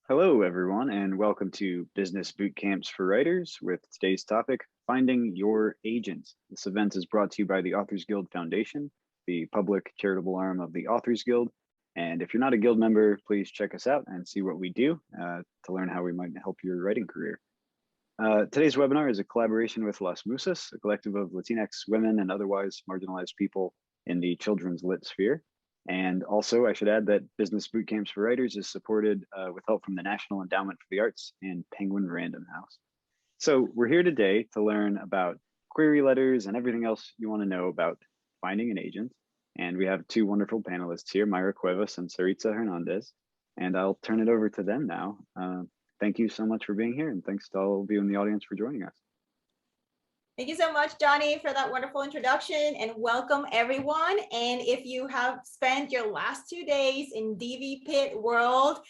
Hello, everyone, and welcome to Business Bootcamps for Writers with today's topic, Finding Your Agent. This event is brought to you by the Authors Guild Foundation, the public charitable arm of the Authors Guild. And if you're not a guild member, please check us out and see what we do to learn how we might help your writing career. Today's webinar is a collaboration with Las Musas, a collective of Latinx women and otherwise marginalized people in the children's lit sphere. And also, I should add that Business Bootcamps for Writers is supported with help from the National Endowment for the Arts and Penguin Random House. So we're here today to learn about query letters and everything else you want to know about finding an agent. And we have two wonderful panelists here, Mayra Cuevas and Saritza Hernandez. And I'll turn it over to them now. Thank you so much for being here, and thanks to all of you in the audience for joining us. Thank you so much, Johnny, for that wonderful introduction, and welcome everyone. And if you have spent your last 2 days in DV Pit world,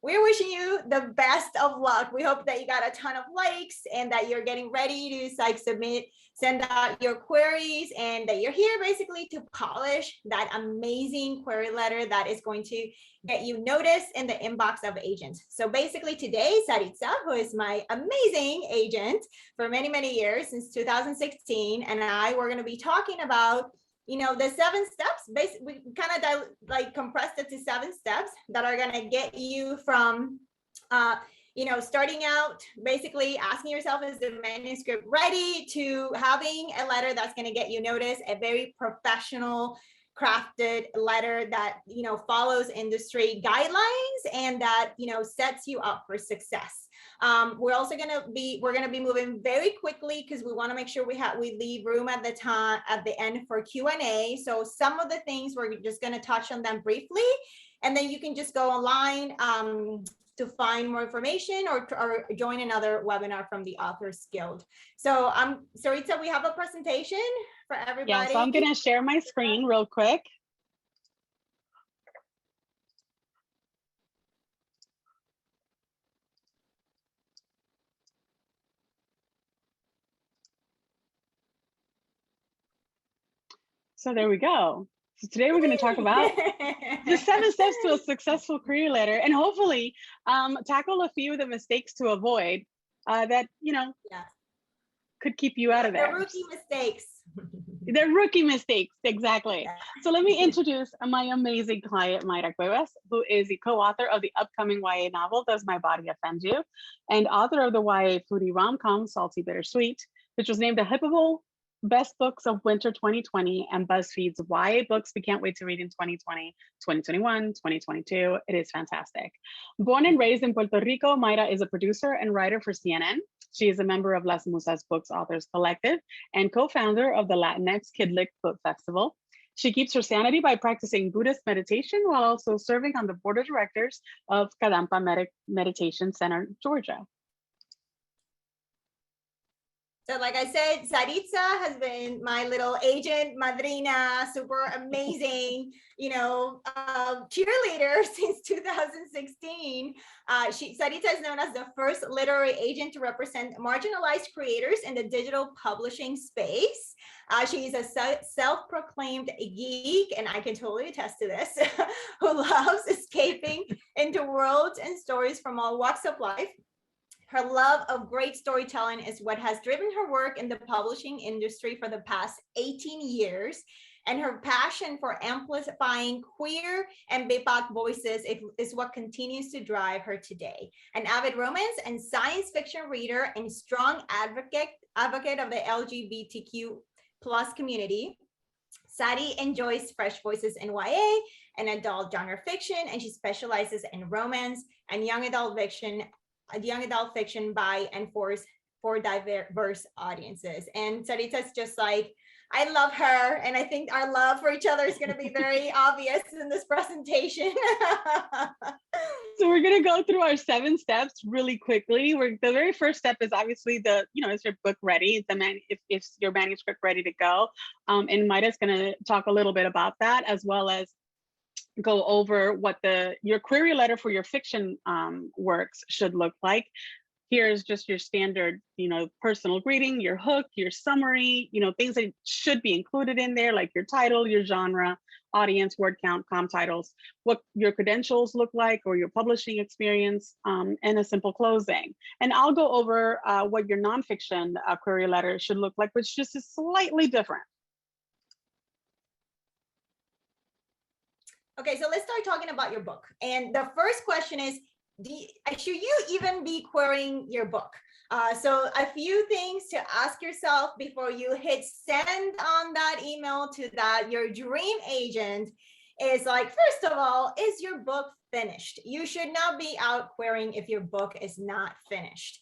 we're wishing you the best of luck. We hope that you got a ton of likes and that you're getting ready to send out your queries, and that you're here basically to polish that amazing query letter that is going to get you noticed in the inbox of agents. So basically today, Saritza, who is my amazing agent for many, many years, since 2016, and I were going to be talking about the 7 steps. Basically, we kind of like compressed it to 7 steps that are going to get you from, starting out, basically asking yourself, is the manuscript ready, to having a letter that's going to get you noticed, a very professional crafted letter that, follows industry guidelines and that, sets you up for success. We're also going to be moving very quickly because we want to make sure we leave room at the end for Q&A. So some of the things we're just going to touch on them briefly, and then you can just go online to find more information or join another webinar from the Authors Guild. So Saritza, we have a presentation for everybody. Yeah, so I'm going to share my screen real quick. So there we go. So today we're going to talk about the 7 steps to a successful career letter, and hopefully tackle a few of the mistakes to avoid that, could keep you out of there. The rookie mistakes. The rookie mistakes, exactly. Yeah. So let me introduce my amazing client, Mayra Cuevas, who is the co-author of the upcoming YA novel, Does My Body Offend You? And author of the YA foodie rom-com, Salty Bittersweet, which was named the Hippable Best Books of Winter 2020 and BuzzFeed's YA Books We Can't Wait to Read in 2020, 2021, 2022. It is fantastic. Born and raised in Puerto Rico, Mayra is a producer and writer for CNN. She is a member of Las Musas Books Authors Collective and co-founder of the Latinx Kidlit Book Festival. She keeps her sanity by practicing Buddhist meditation while also serving on the board of directors of Kadampa Meditation Center, Georgia. So like I said, Saritza has been my little agent, madrina, super amazing, cheerleader since 2016. Saritza is known as the first literary agent to represent marginalized creators in the digital publishing space. She is a self-proclaimed geek, and I can totally attest to this, who loves escaping into worlds and stories from all walks of life. Her love of great storytelling is what has driven her work in the publishing industry for the past 18 years. And her passion for amplifying queer and BIPOC voices is what continues to drive her today. An avid romance and science fiction reader and strong advocate of the LGBTQ plus community, Sari enjoys fresh voices in YA and adult genre fiction, and she specializes in romance and young adult fiction by and for diverse audiences. And Saritza's just like, I love her, and I think our love for each other is going to be very obvious in this presentation. So we're going to go through our 7 steps really quickly. The very first step is obviously is your book ready? If your manuscript ready to go? And Mayra's going to talk a little bit about that, as well as go over what your query letter for your fiction works should look like. here's just your standard, personal greeting, your hook, your summary, things that should be included in there, like your title, your genre, audience, word count, titles, what your credentials look like or your publishing experience, and a simple closing. And I'll go over what your nonfiction query letter should look like, which just is slightly different. Okay, so let's start talking about your book. And the first question is, should you even be querying your book? So a few things to ask yourself before you hit send on that email to your dream agent is like, first of all, is your book finished? You should not be out querying if your book is not finished.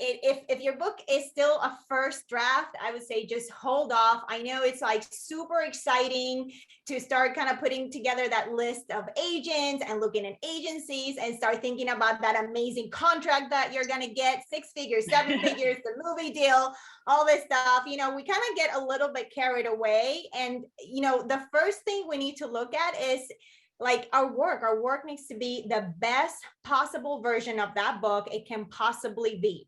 If your book is still a first draft, I would say just hold off. I know it's like super exciting to start kind of putting together that list of agents and looking at agencies and start thinking about that amazing contract that you're going to get, 6 figures, 7 figures, the movie deal, all this stuff. We kind of get a little bit carried away. And, the first thing we need to look at is like our work needs to be the best possible version of that book it can possibly be.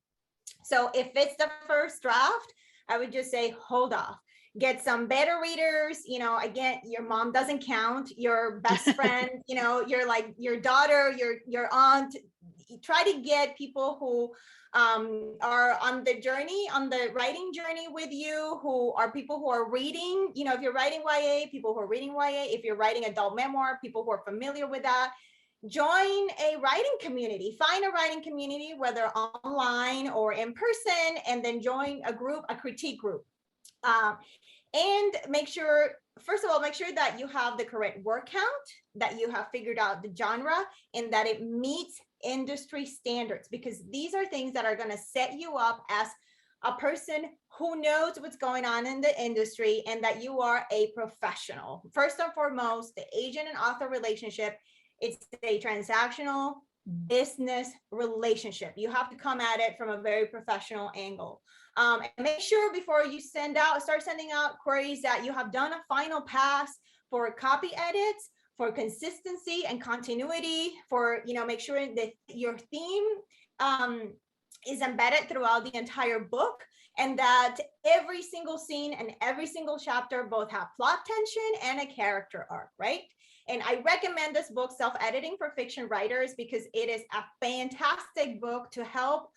So if it's the first draft, I would just say, hold off, get some beta readers. Again, your mom doesn't count, your best friend, you're like your daughter, your aunt. Try to get people who are on the writing journey with you, who are people who are reading, if you're writing YA, people who are reading YA, if you're writing adult memoir, people who are familiar with that. Join a writing community, find a writing community, whether online or in person, and then join a critique group. And make sure, first of all, make sure that you have the correct word count, that you have figured out the genre, and that it meets industry standards, because these are things that are going to set you up as a person who knows what's going on in the industry and that you are a professional. First and foremost, the agent and author relationship, it's a transactional business relationship. You have to come at it from a very professional angle. And make sure before you start sending out queries that you have done a final pass for copy edits, for consistency and continuity, for, make sure that your theme is embedded throughout the entire book, and that every single scene and every single chapter both have plot tension and a character arc, right? And I recommend this book, Self-Editing for Fiction Writers, because it is a fantastic book to help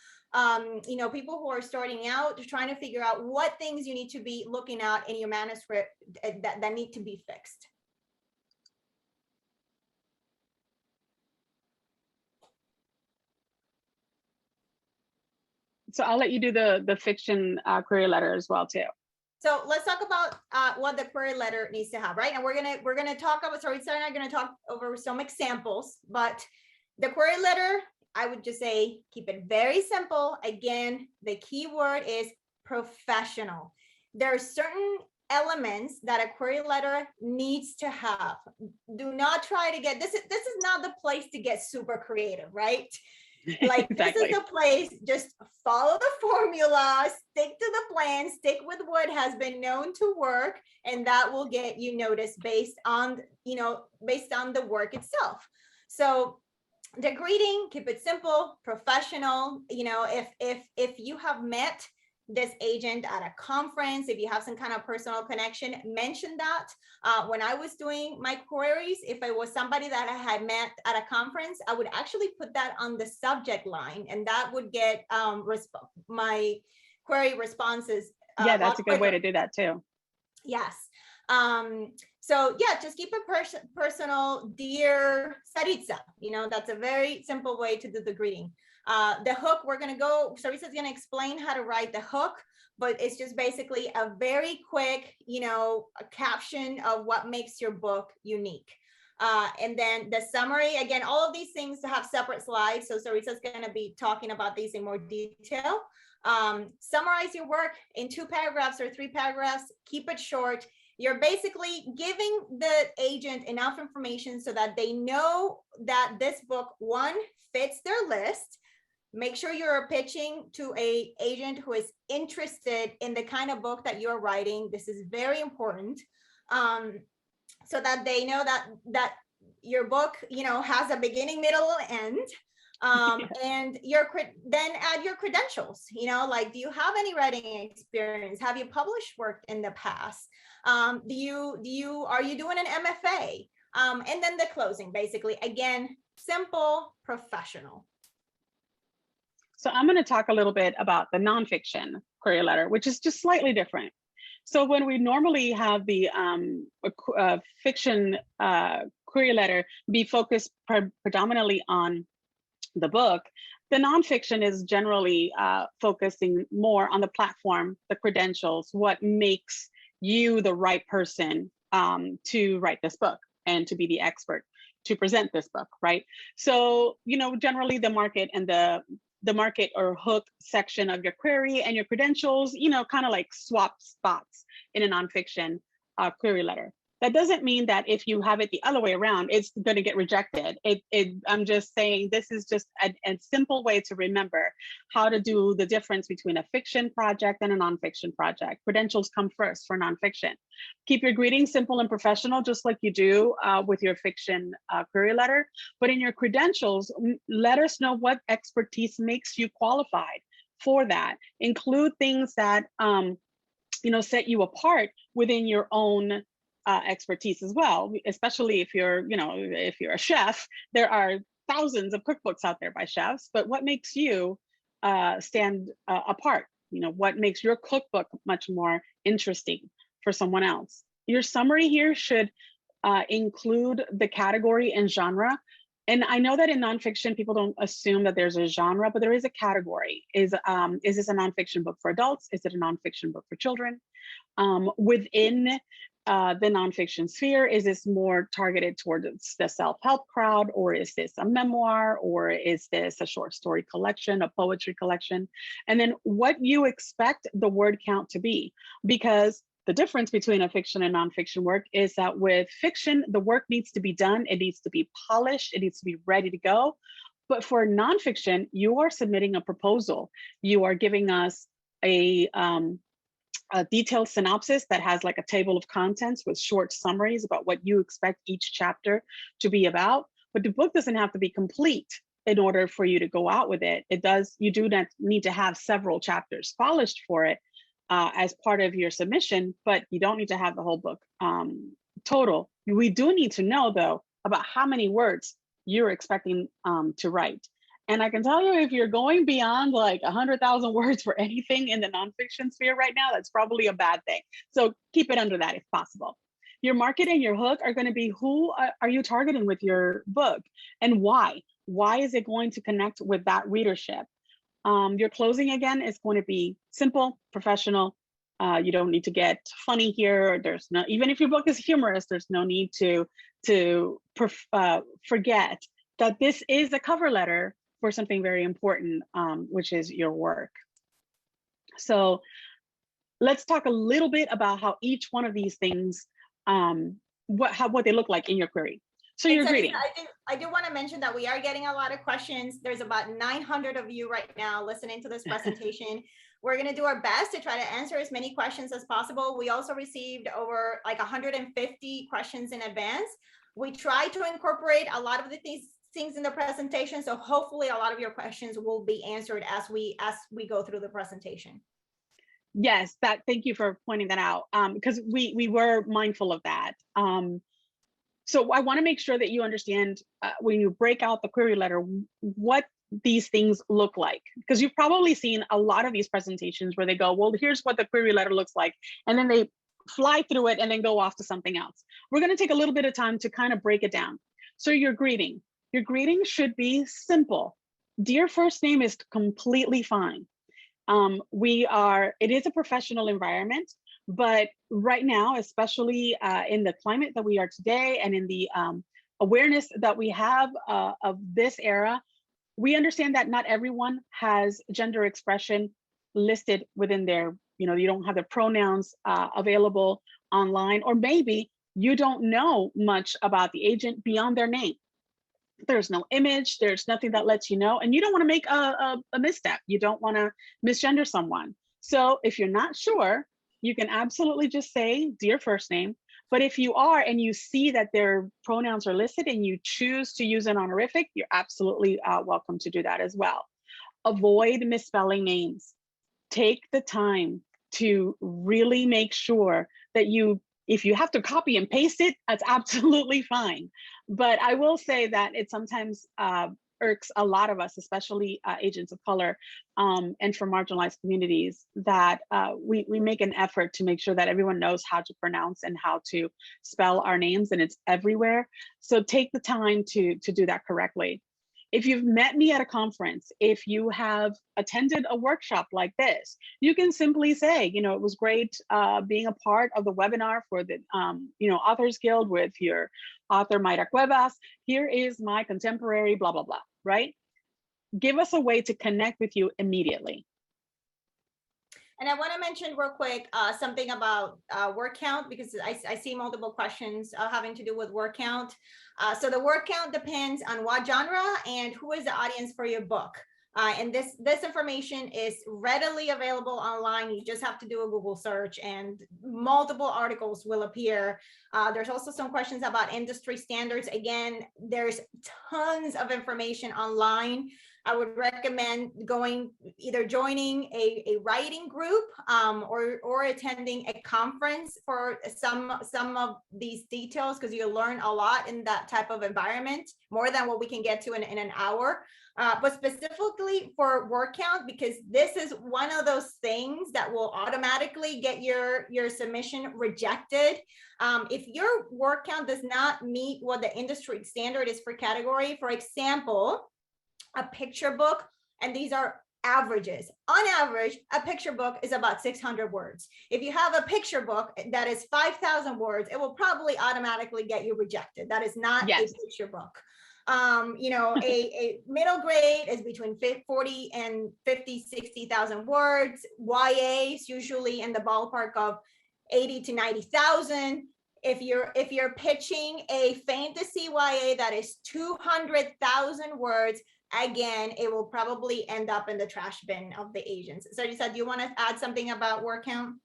people who are starting out, trying to figure out what things you need to be looking at in your manuscript that need to be fixed. So I'll let you do the fiction query letter as well too. So let's talk about what the query letter needs to have, right? And we're gonna talk about, Saritza and I are gonna talk over some examples, but the query letter, I would just say, keep it very simple. Again, the key word is professional. There are certain elements that a query letter needs to have. Do not try to get, this is not the place to get super creative, right? Like exactly. This is the place, just follow the formula, stick to the plan, stick with what has been known to work, and that will get you noticed based on the work itself. So the greeting, keep it simple, professional. If you have met this agent at a conference, if you have some kind of personal connection, mention that. When I was doing my queries, if it was somebody that I had met at a conference, I would actually put that on the subject line, and that would get my query responses. Yeah, that's a good way to do that too. Yes. So yeah, just keep it personal. Dear Saritza, that's a very simple way to do the greeting. The hook, Saritza's gonna explain how to write the hook, but it's just basically a very quick, a caption of what makes your book unique. And then the summary, again, all of these things have separate slides. So Saritza's gonna be talking about these in more detail. Summarize your work in 2 paragraphs or 3 paragraphs, keep it short. You're basically giving the agent enough information so that they know that this book, 1, fits their list. Make sure you're pitching to an agent who is interested in the kind of book that you're writing. This is very important, so that they know that your book, has a beginning, middle, and end. And then add your credentials, like, do you have any writing experience? Have you published work in the past? Are you doing an MFA? And then the closing, basically, again, simple, professional. So I'm going to talk a little bit about the nonfiction query letter, which is just slightly different. So when we normally have the fiction query letter be focused predominantly on the book, the nonfiction is generally focusing more on the platform, the credentials, what makes you the right person to write this book and to be the expert to present this book, right? So, generally the market and the market or hook section of your query and your credentials, kind of like swap spots in a nonfiction query letter. That doesn't mean that if you have it the other way around, it's going to get rejected. I'm just saying this is just a simple way to remember how to do the difference between a fiction project and a nonfiction project. Credentials come first for nonfiction. Keep your greetings simple and professional, just like you do with your fiction query letter. But in your credentials, let us know what expertise makes you qualified for that. Include things that set you apart within your own expertise as well, especially if you're a chef. There are thousands of cookbooks out there by chefs, but what makes you stand apart? What makes your cookbook much more interesting for someone else? Your summary here should include the category and genre. And I know that in nonfiction, people don't assume that there's a genre, but there is a category. Is this a nonfiction book for adults? Is it a nonfiction book for children? Within the nonfiction sphere, is this more targeted towards the self-help crowd, or is this a memoir, or is this a short story collection, a poetry collection? And then what you expect the word count to be, because the difference between a fiction and nonfiction work is that with fiction, the work needs to be done, it needs to be polished, it needs to be ready to go. But for nonfiction, you are submitting a proposal. You are giving us a detailed synopsis that has like a table of contents with short summaries about what you expect each chapter to be about. But the book doesn't have to be complete in order for you to go out with it. You do not need to have several chapters polished for it as part of your submission, but you don't need to have the whole book total. We do need to know, though, about how many words you're expecting to write. And I can tell you, if you're going beyond like 100,000 words for anything in the nonfiction sphere right now, that's probably a bad thing. So keep it under that if possible. Your market and your hook are going to be, who are you targeting with your book and why? Why is it going to connect with that readership? Your closing, again, is going to be simple, professional. You don't need to get funny here. There's no, even if your book is humorous, there's no need to forget that this is a cover letter for something very important, which is your work. So let's talk a little bit about how each one of these things, what they look like in your query. So your greeting. I do want to mention that we are getting a lot of questions. There's about 900 of you right now listening to this presentation. We're going to do our best to try to answer as many questions as possible. We also received over like 150 questions in advance. We try to incorporate a lot of these things in the presentation, so hopefully a lot of your questions will be answered as we go through the presentation. Yes, thank you for pointing that out, because we were mindful of that. So I want to make sure that you understand when you break out the query letter, what these things look like, because you've probably seen a lot of these presentations where they go, well, here's what the query letter looks like, and then they fly through it and then go off to something else. We're going to take a little bit of time to kind of break it down. So your greeting should be simple. Dear first name is completely fine. It is a professional environment, but right now, especially in the climate that we are today and in the awareness that we have of this era, we understand that not everyone has gender expression listed within their, you don't have the pronouns available online, or maybe you don't know much about the agent beyond their name. There's no image, there's nothing that lets you know, and you don't want to make a misstep. You don't want to misgender someone. So if you're not sure, you can absolutely just say, dear first name, But if you are and you see that their pronouns are listed and you choose to use an honorific, you're absolutely welcome to do that as well. Avoid misspelling names. Take the time to really make sure that if you have to copy and paste it, that's absolutely fine. But I will say that it sometimes irks a lot of us, especially agents of color and from marginalized communities, that we make an effort to make sure that everyone knows how to pronounce and how to spell our names, and it's everywhere. So take the time to do that correctly. If you've met me at a conference, if you have attended a workshop like this, you can simply say, it was great being a part of the webinar for the Authors Guild with your author Mayra Cuevas. Here is my contemporary blah, blah, blah, right? Give us a way to connect with you immediately. And I want to mention real quick something about word count, because I see multiple questions having to do with word count. So the word count depends on what genre and who is the audience for your book. And this information is readily available online. You just have to do a Google search and multiple articles will appear. There's also some questions about industry standards. Again, there's tons of information online. I would recommend either joining a writing group or attending a conference for some of these details, because you'll learn a lot in that type of environment, more than what we can get to in an hour. But specifically for word count, because this is one of those things that will automatically get your submission rejected. If your word count does not meet what the industry standard is for category, for example, a picture book, and these are averages. On average, a picture book is about 600 words. If you have a picture book that is 5,000 words, it will probably automatically get you rejected. That is not a picture book. A middle grade is between 40 and 50, 60,000 words. YA is usually in the ballpark of 80 to 90,000. If you're pitching a fantasy YA that is 200,000 words, again, it will probably end up in the trash bin of the agents. So Saritza, do you want to add something about word count?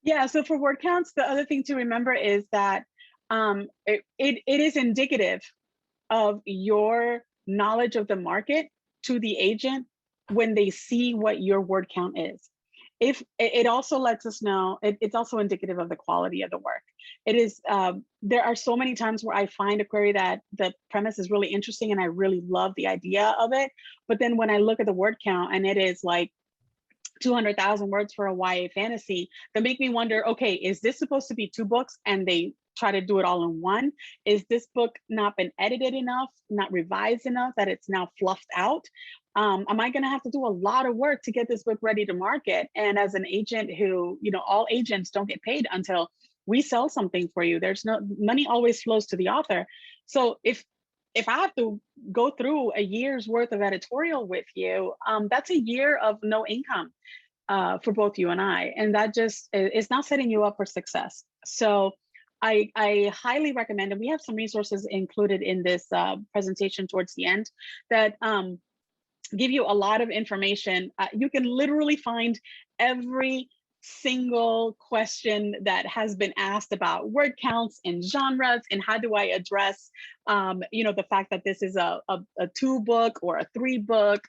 Yeah, so for word counts, the other thing to remember is that it is indicative of your knowledge of the market to the agent when they see what your word count is. If it also lets us know, it's also indicative of the quality of the work. It is, there are so many times where I find a query that the premise is really interesting and I really love the idea of it. But then when I look at the word count and it is like 200,000 words for a YA fantasy, that make me wonder, okay, is this supposed to be 2 books and they try to do it all in one? Is this book not been edited enough, not revised enough, that it's now fluffed out? Am I going to have to do a lot of work to get this book ready to market? And as an agent who, all agents don't get paid until we sell something for you. There's no money always flows to the author. So if I have to go through a year's worth of editorial with you, that's a year of no income for both you and I. And that just is not setting you up for success. So I highly recommend, and we have some resources included in this presentation towards the end that give you a lot of information. You can literally find every single question that has been asked about word counts and genres and how do I address the fact that this is a 2-book or a 3-book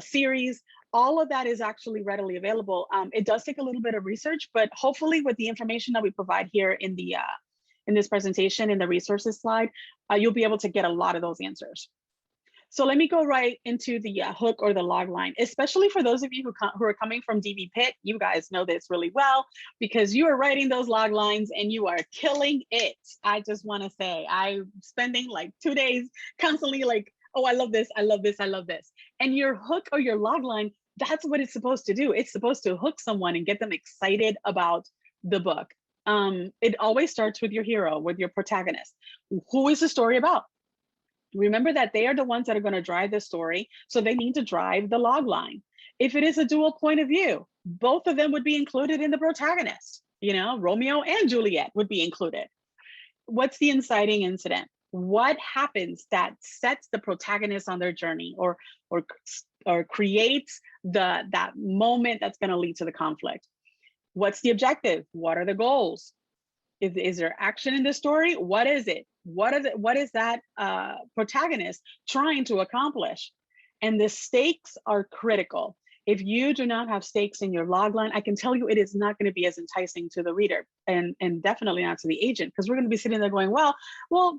series. All of that is actually readily available. It does take a little bit of research, but hopefully with the information that we provide here in the in this presentation, in the resources slide, you'll be able to get a lot of those answers. So let me go right into the hook or the log line, especially for those of you who are coming from DV Pit. You guys know this really well because you are writing those log lines and you are killing it. I just want to say I'm spending like 2 days constantly like, oh, I love this, I love this, I love this. And your hook or your log line, that's what it's supposed to do. It's supposed to hook someone and get them excited about the book. It always starts with your hero, with your protagonist. Who is the story about? Remember that they are the ones that are going to drive the story, so they need to drive the log line. If it is a dual point of view, both of them would be included in the protagonist. Romeo and Juliet would be included. What's the inciting incident? What happens that sets the protagonist on their journey or creates that moment that's going to lead to the conflict? What's the objective? What are the goals? Is there action in the story? What is it? What is that protagonist trying to accomplish? And the stakes are critical. If you do not have stakes in your logline, I can tell you it is not going to be as enticing to the reader, and definitely not to the agent, because we're going to be sitting there going, well,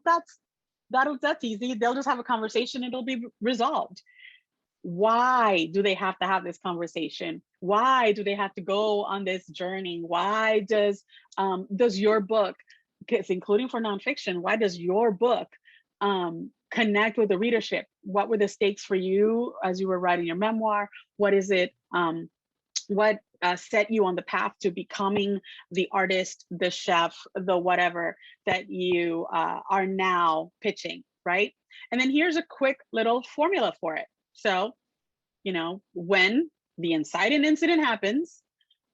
that's easy. They'll just have a conversation. It'll be resolved. Why do they have to have this conversation? Why do they have to go on this journey? Why does your book, including for nonfiction, why does your book connect with the readership? What were the stakes for you as you were writing your memoir? What is it? What set you on the path to becoming the artist, the chef, the whatever that you are now pitching, right? And then here's a quick little formula for it. So, when the inciting incident happens,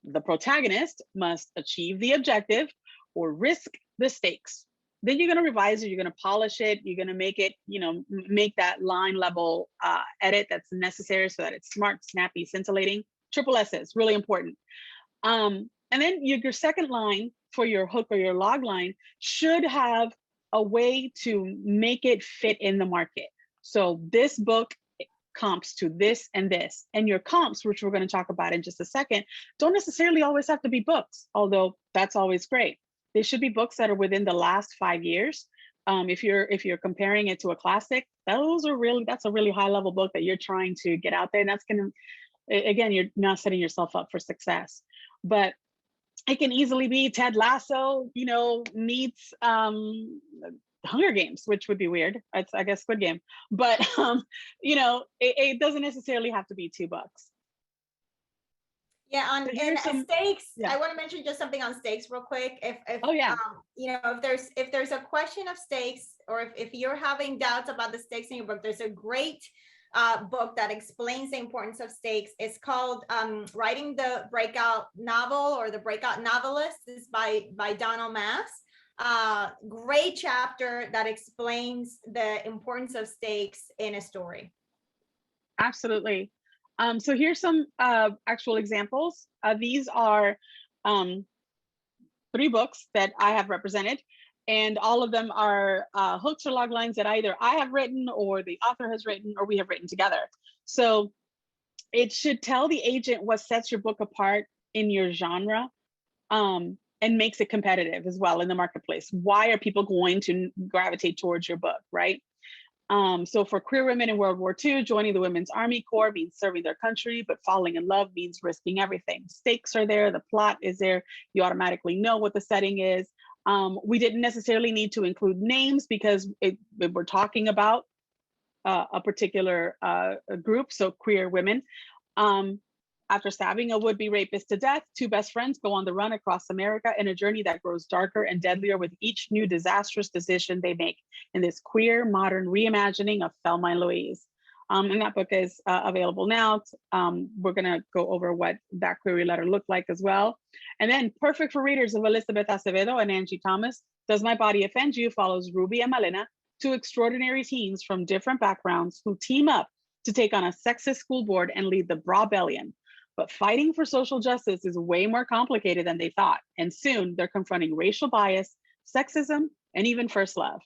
the protagonist must achieve the objective or risk the stakes. Then you're going to revise it, you're going to polish it, you're going to make it, make that line level edit that's necessary so that it's smart, snappy, scintillating. Triple S's, really important. And then your second line for your hook or your log line should have a way to make it fit in the market. So this book comps to this and this. And your comps, which we're going to talk about in just a second, don't necessarily always have to be books, although that's always great. They should be books that are within the last 5 years. If you're comparing it to a classic, that's a really high level book that you're trying to get out there. And that's going to, again, you're not setting yourself up for success. But it can easily be Ted Lasso, meets Hunger Games, which would be weird. It's, I guess, Squid Game. But, it doesn't necessarily have to be 2 books. Yeah, stakes. Yeah. I want to mention just something on stakes real quick. If there's a question of stakes, or if you're having doubts about the stakes in your book, there's a great book that explains the importance of stakes. It's called Writing the Breakout Novel, or The Breakout Novelist. It's by Donald Mass. Great chapter that explains the importance of stakes in a story. Absolutely. So here's some actual examples. These are 3 books that I have represented, and all of them are hooks or log lines that either I have written or the author has written or we have written together. So it should tell the agent what sets your book apart in your genre, and makes it competitive as well in the marketplace. Why are people going to gravitate towards your book, right? So for queer women in World War II, joining the Women's Army Corps means serving their country, but falling in love means risking everything. Stakes are there, the plot is there, you automatically know what the setting is. We didn't necessarily need to include names because we're talking about a particular group, so queer women. After stabbing a would-be rapist to death, 2 best friends go on the run across America in a journey that grows darker and deadlier with each new disastrous decision they make in this queer modern reimagining of Thelma and Louise. And that book is available now. We're gonna go over what that query letter looked like as well. And then perfect for readers of Elizabeth Acevedo and Angie Thomas, Does My Body Offend You follows Ruby and Malena, 2 extraordinary teens from different backgrounds who team up to take on a sexist school board and lead the Brawbellion. But fighting for social justice is way more complicated than they thought. And soon they're confronting racial bias, sexism, and even first love.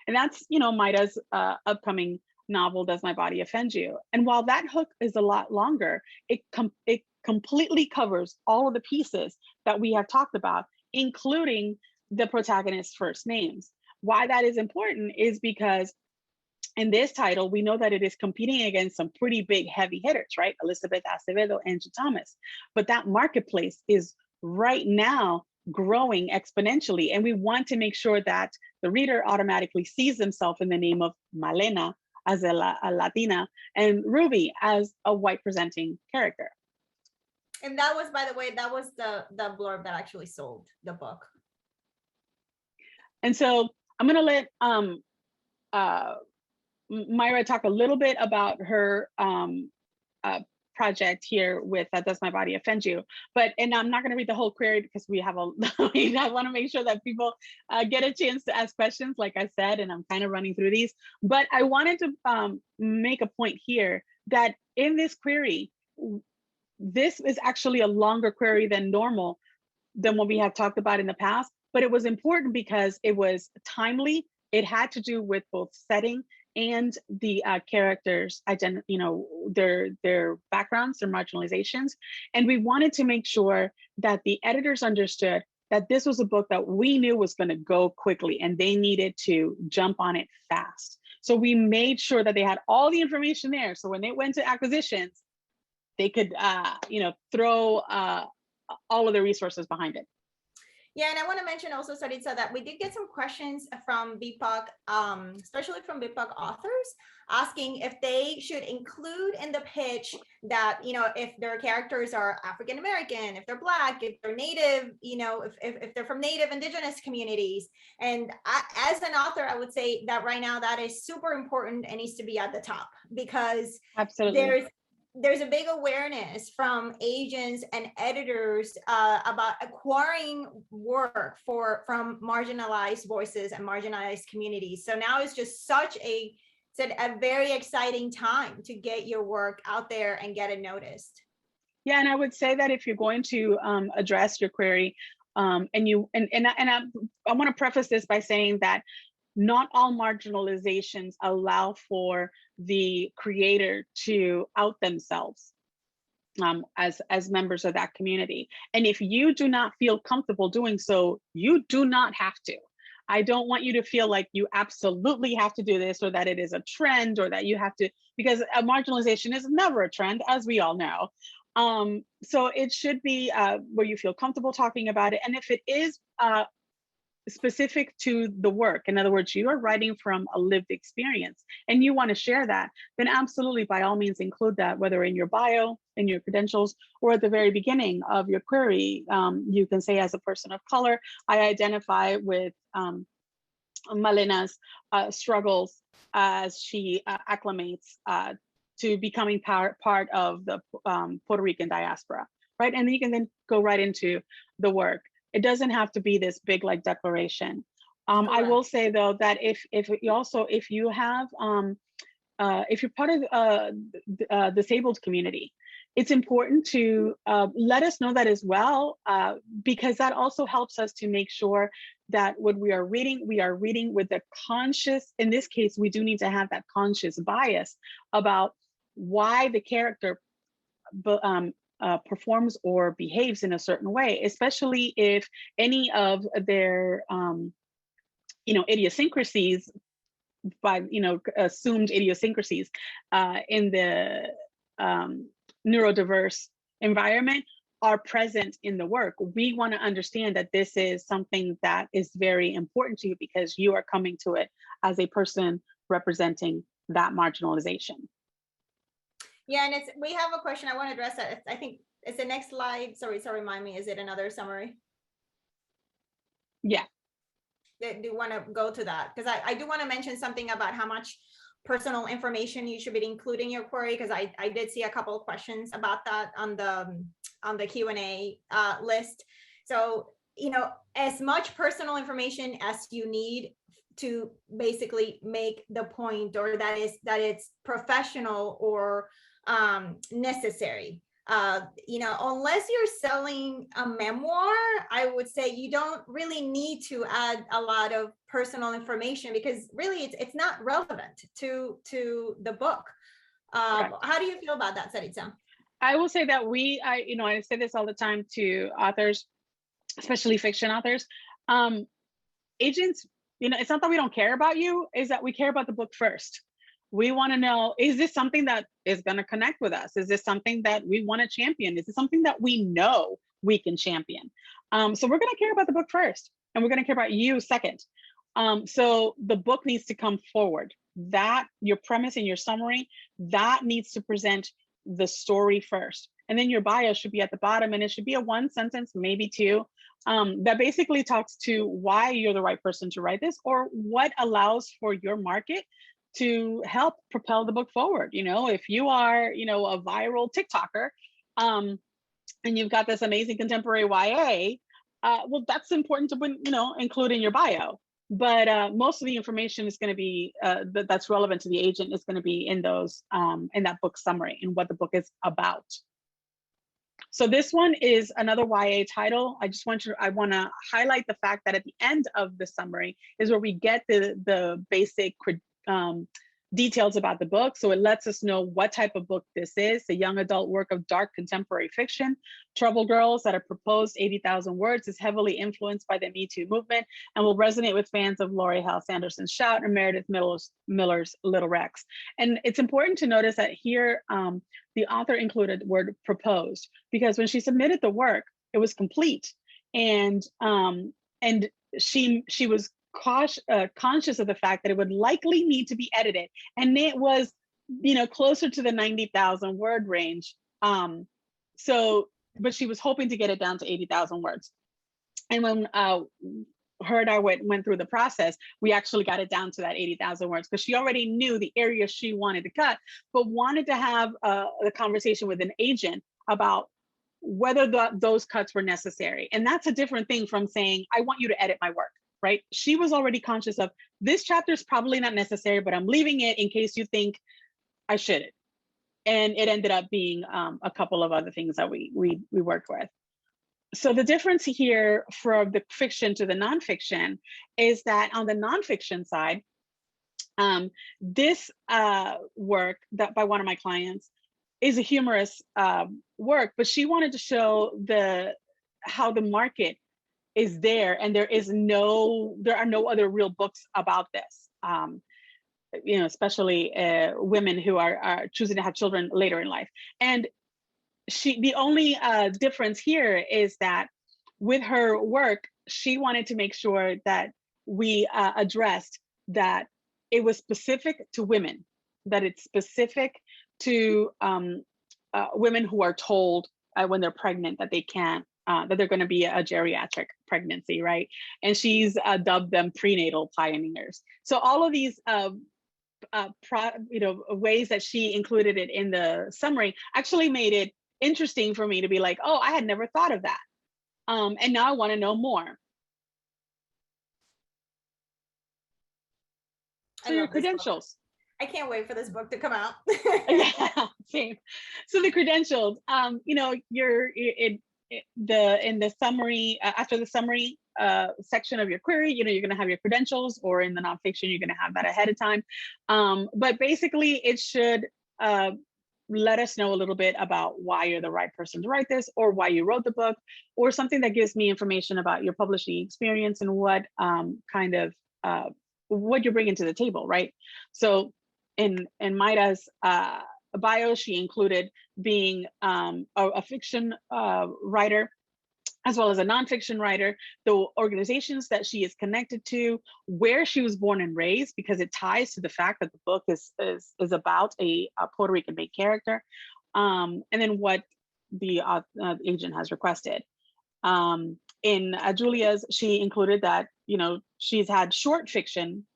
And that's, Mayra's upcoming novel, Does My Body Offend You? And while that hook is a lot longer, it completely covers all of the pieces that we have talked about, including the protagonist's first names. Why that is important is because in this title, we know that it is competing against some pretty big heavy hitters, right? Elizabeth Acevedo, Angie Thomas. But that marketplace is right now growing exponentially. And we want to make sure that the reader automatically sees themselves in the name of Malena as a Latina and Ruby as a white presenting character. And that was, by the way, that was the blurb that actually sold the book. And so I'm going to let Mayra talk a little bit about her project here with Does My Body Offend You? And I'm not going to read the whole query because we have I want to make sure that people get a chance to ask questions, like I said, and I'm kind of running through these. But I wanted to make a point here that in this query, this is actually a longer query than normal, than what we have talked about in the past, but it was important because it was timely. It had to do with both setting and the characters, their backgrounds, their marginalizations. And we wanted to make sure that the editors understood that this was a book that we knew was going to go quickly and they needed to jump on it fast. So we made sure that they had all the information there. So when they went to acquisitions, they could, throw all of the resources behind it. Yeah, and I want to mention also, Saritza, that we did get some questions from BIPOC, especially from BIPOC authors, asking if they should include in the pitch that, if their characters are African American, if they're Black, if they're Native, if they're from Native Indigenous communities. And as an author, I would say that right now that is super important and needs to be at the top, because absolutely there's a big awareness from agents and editors about acquiring work from marginalized voices and marginalized communities. So now it's just such a very exciting time to get your work out there and get it noticed. Yeah, and I would say that if you're going to address your query, I want to preface this by saying that not all marginalizations allow for the creator to out themselves as members of that community. And if you do not feel comfortable doing so, you do not have to. I don't want you to feel like you absolutely have to do this, or that it is a trend, or that you have to, because a marginalization is never a trend, as we all know. So it should be where you feel comfortable talking about it. And if it is specific to the work, in other words, you are writing from a lived experience and you want to share that, then absolutely, by all means, include that, whether in your bio, in your credentials, or at the very beginning of your query. You can say, as a person of color, I identify with Malena's struggles as she acclimates to becoming part of the Puerto Rican diaspora, right? And then you can then go right into the work. It doesn't have to be this big declaration. I will say though that if you have if you're part of the disabled community, it's important to let us know that as well, because that also helps us to make sure that what we are reading with the conscious. In this case, we do need to have that conscious bias about why the character performs or behaves in a certain way, especially if any of their idiosyncrasies, assumed idiosyncrasies in the neurodiverse environment are present in the work. We want to understand that this is something that is very important to you because you are coming to it as a person representing that marginalization. Yeah, and we have a question. I want to address that. I think it's the next slide. Sorry, remind me. Is it another summary? Yeah. Do you want to go to that? Because I do want to mention something about how much personal information you should be including in your query, because I did see a couple of questions about that on the Q&A list. So, as much personal information as you need to basically make the point, or that it's professional or necessary. Unless you're selling a memoir, I would say you don't really need to add a lot of personal information, because really it's not relevant to the book. How do you feel about that, Saritza? I will say that I say this all the time to authors, especially fiction authors. Agents, it's not that we don't care about you, is that we care about the book first. We want to know, is this something that is going to connect with us? Is this something that we want to champion? Is it something that we know we can champion? So we're going to care about the book first, and we're going to care about you second. So the book needs to come forward. That, your premise and your summary, that needs to present the story first. And then your bio should be at the bottom, and it should be a 1 sentence, maybe 2, that basically talks to why you're the right person to write this, or what allows for your market to help propel the book forward. If you are, a viral TikToker, and you've got this amazing contemporary YA, well, that's important to, include in your bio. But most of the information is going to be that's relevant to the agent is going to be in those in that book summary and what the book is about. So this one is another YA title. I want to highlight the fact that at the end of the summary is where we get the basic details about the book. So it lets us know what type of book this is: a young adult work of dark contemporary fiction. Trouble Girls, at a proposed 80,000 words, is heavily influenced by the Me Too movement and will resonate with fans of Laurie Hal Sanderson's Shout and Meredith Miller's Little Rex. And it's important to notice that here, the author included the word proposed, because when she submitted the work, it was complete. And she was conscious of the fact that it would likely need to be edited, and it was, closer to the 90,000 word range. But she was hoping to get it down to 80,000 words. And when her and I went through the process, we actually got it down to that 80,000 words, because she already knew the area she wanted to cut, but wanted to have a conversation with an agent about whether those cuts were necessary. And that's a different thing from saying, I want you to edit my work. Right? She was already conscious of, this chapter is probably not necessary, but I'm leaving it in case you think I shouldn't. And it ended up being a couple of other things that we worked with. So the difference here from the fiction to the nonfiction is that on the nonfiction side, this work that by one of my clients is a humorous work, but she wanted to show how the market is there, and there are no other real books about this, especially women who are choosing to have children later in life. And the only difference here is that with her work, she wanted to make sure that we addressed that it was specific to women, that it's specific to women who are told when they're pregnant that they can't, that they're going to be a geriatric pregnancy, right? And she's dubbed them prenatal pioneers. So all of these ways that she included it in the summary actually made it interesting for me to be like, oh, I had never thought of that. And now I want to know more. So your credentials. I can't wait for this book to come out. Yeah, same. So the credentials, in the summary, after the summary section of your query, you're going to have your credentials, or in the nonfiction, you're going to have that ahead of time. But basically, it should let us know a little bit about why you're the right person to write this, or why you wrote the book, or something that gives me information about your publishing experience and what what you're bringing to the table, right? So in Mayra's bio, she included being a fiction writer, as well as a nonfiction writer, the organizations that she is connected to, where she was born and raised, because it ties to the fact that the book is about a Puerto Rican main character, and then what the agent has requested. In Julia's, she included that she's had short fiction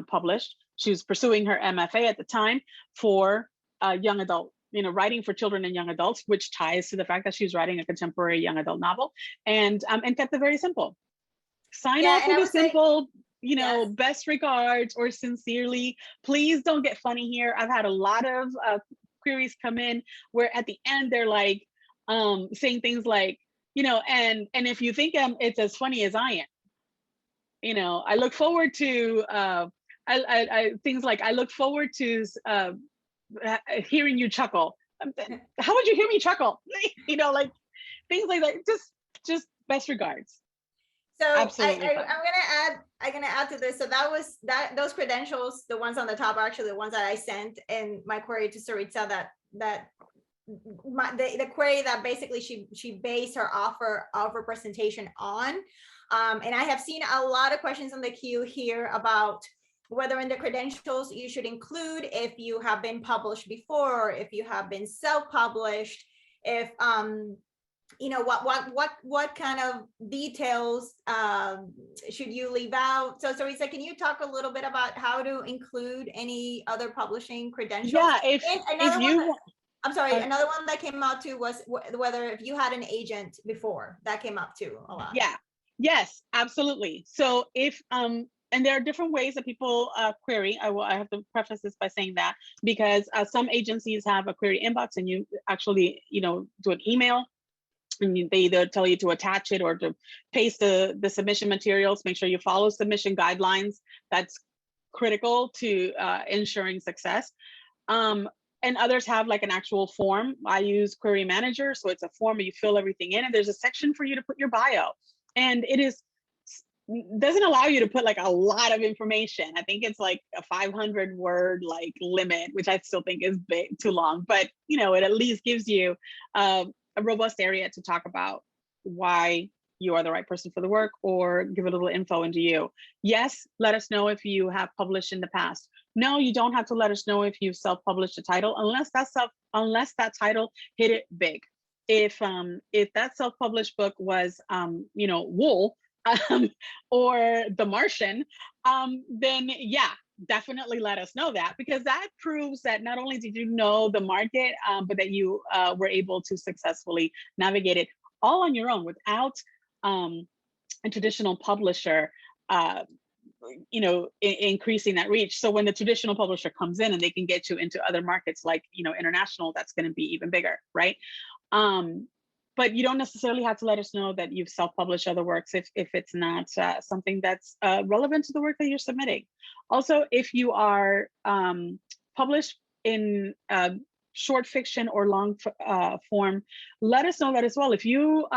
published. She was pursuing her MFA at the time for young adult, writing for children and young adults, which ties to the fact that she's writing a contemporary young adult novel, and kept it very simple. Sign off with a simple, yes, best regards or sincerely. Please don't get funny here. I've had a lot of queries come in where at the end they're like saying things like, and if you think it's as funny as I am, I look forward to things like, I look forward to hearing you chuckle. How would you hear me chuckle? Like things like that. Just best regards. So I'm gonna add to this. So those credentials, the ones on the top, are actually the ones that I sent in my query to Saritza. The query that basically she based her offer of representation on. And I have seen a lot of questions on the queue here about whether in the credentials you should include if you have been published before, if you have been self-published, if what kind of details should you leave out? So Saritza, can you talk a little bit about how to include any other publishing credentials? Yeah, another one that came out too was whether if you had an agent before. That came up too a lot. Yeah. Yes, absolutely. So if and there are different ways that people query. I have to preface this by saying that, because some agencies have a query inbox and you actually, do an email and they either tell you to attach it or to paste the submission materials. Make sure you follow submission guidelines. That's critical to ensuring success. And others have like an actual form. I use Query Manager, so it's a form where you fill everything in, and there's a section for you to put your bio. And it doesn't allow you to put like a lot of information. I think it's like a 500 word like limit, which I still think is too long, but you know, it at least gives you a robust area to talk about why you are the right person for the work, or give a little info into you. Yes, let us know if you have published in the past. No, you don't have to let us know if you've self-published a title unless that title hit it big. If that self-published book was you know, Wool or The Martian, then yeah, definitely let us know that, because that proves that not only did you know the market, but that you were able to successfully navigate it all on your own without a traditional publisher you know, increasing that reach. So when the traditional publisher comes in and they can get you into other markets like, you know, international, that's going to be even bigger, right? But you don't necessarily have to let us know that you've self-published other works if it's not something that's relevant to the work that you're submitting. Also, if you are published in short fiction or long form, let us know that as well. If you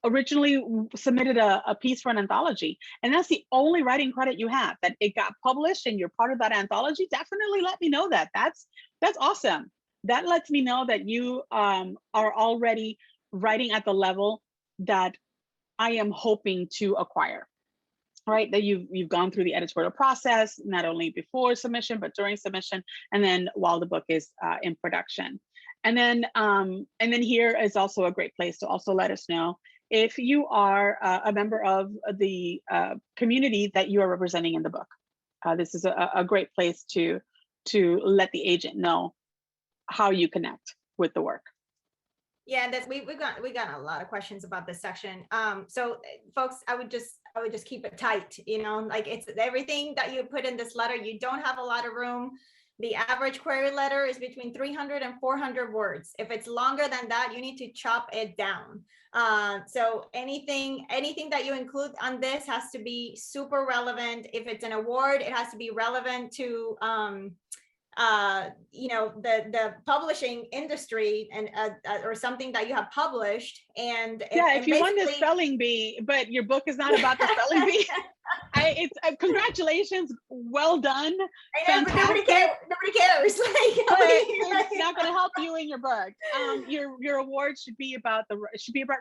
originally submitted a piece for an anthology, and that's the only writing credit you have, that it got published and you're part of that anthology, definitely let me know that. That's awesome. That lets me know that you are already writing at the level that I am hoping to acquire, right? That you've gone through the editorial process, not only before submission, but during submission, and then while the book is in production. And then here is also a great place to also let us know if you are a member of the community that you are representing in the book. This is a great place to let the agent know how you connect with the work. Yeah, we got a lot of questions about this section. So folks, I would just keep it tight, you know, like it's everything that you put in this letter, you don't have a lot of room. The average query letter is between 300 and 400 words. If it's longer than that, you need to chop it down. So anything that you include on this has to be super relevant. If it's an award, it has to be relevant to you know, the publishing industry, and or something that you have published. And yeah, if you won the spelling bee, but your book is not about the spelling bee, it's congratulations, well done. I know, but nobody cares. Like, it's not going to help you in your book. Your award should be about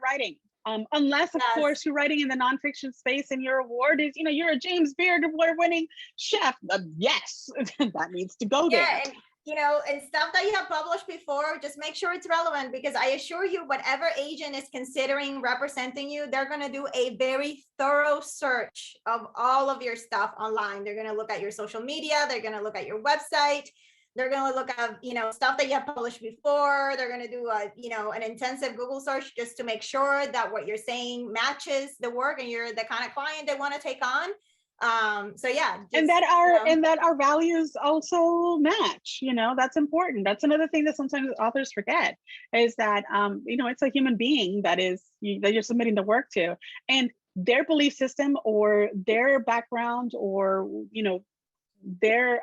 writing. Unless, of course, you're writing in the nonfiction space and your award is, you know, you're a James Beard Award-winning chef. Yes, that needs to go there. Yeah, and you know, and stuff that you have published before, just make sure it's relevant, because I assure you, whatever agent is considering representing you, they're going to do a very thorough search of all of your stuff online. They're going to look at your social media. They're going to look at your website. They're going to look at, you know, stuff that you have published before. They're going to do a, you know, an intensive Google search just to make sure that what you're saying matches the work and you're the kind of client they want to take on. So yeah, and that our values also match, you know, that's important. That's another thing that sometimes authors forget, is that you know, it's a human being that you're submitting the work to, and their belief system or their background or, you know, their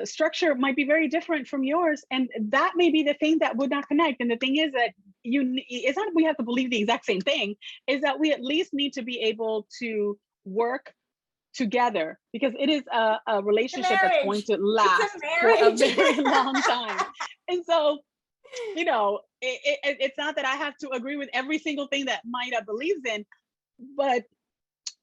structure might be very different from yours, and that may be the thing that would not connect. And the thing is that it's not we have to believe the exact same thing, is that we at least need to be able to work together, because it is a relationship that's going to last for a very long time. And so, you know, it's not that I have to agree with every single thing that Mayra believes in, but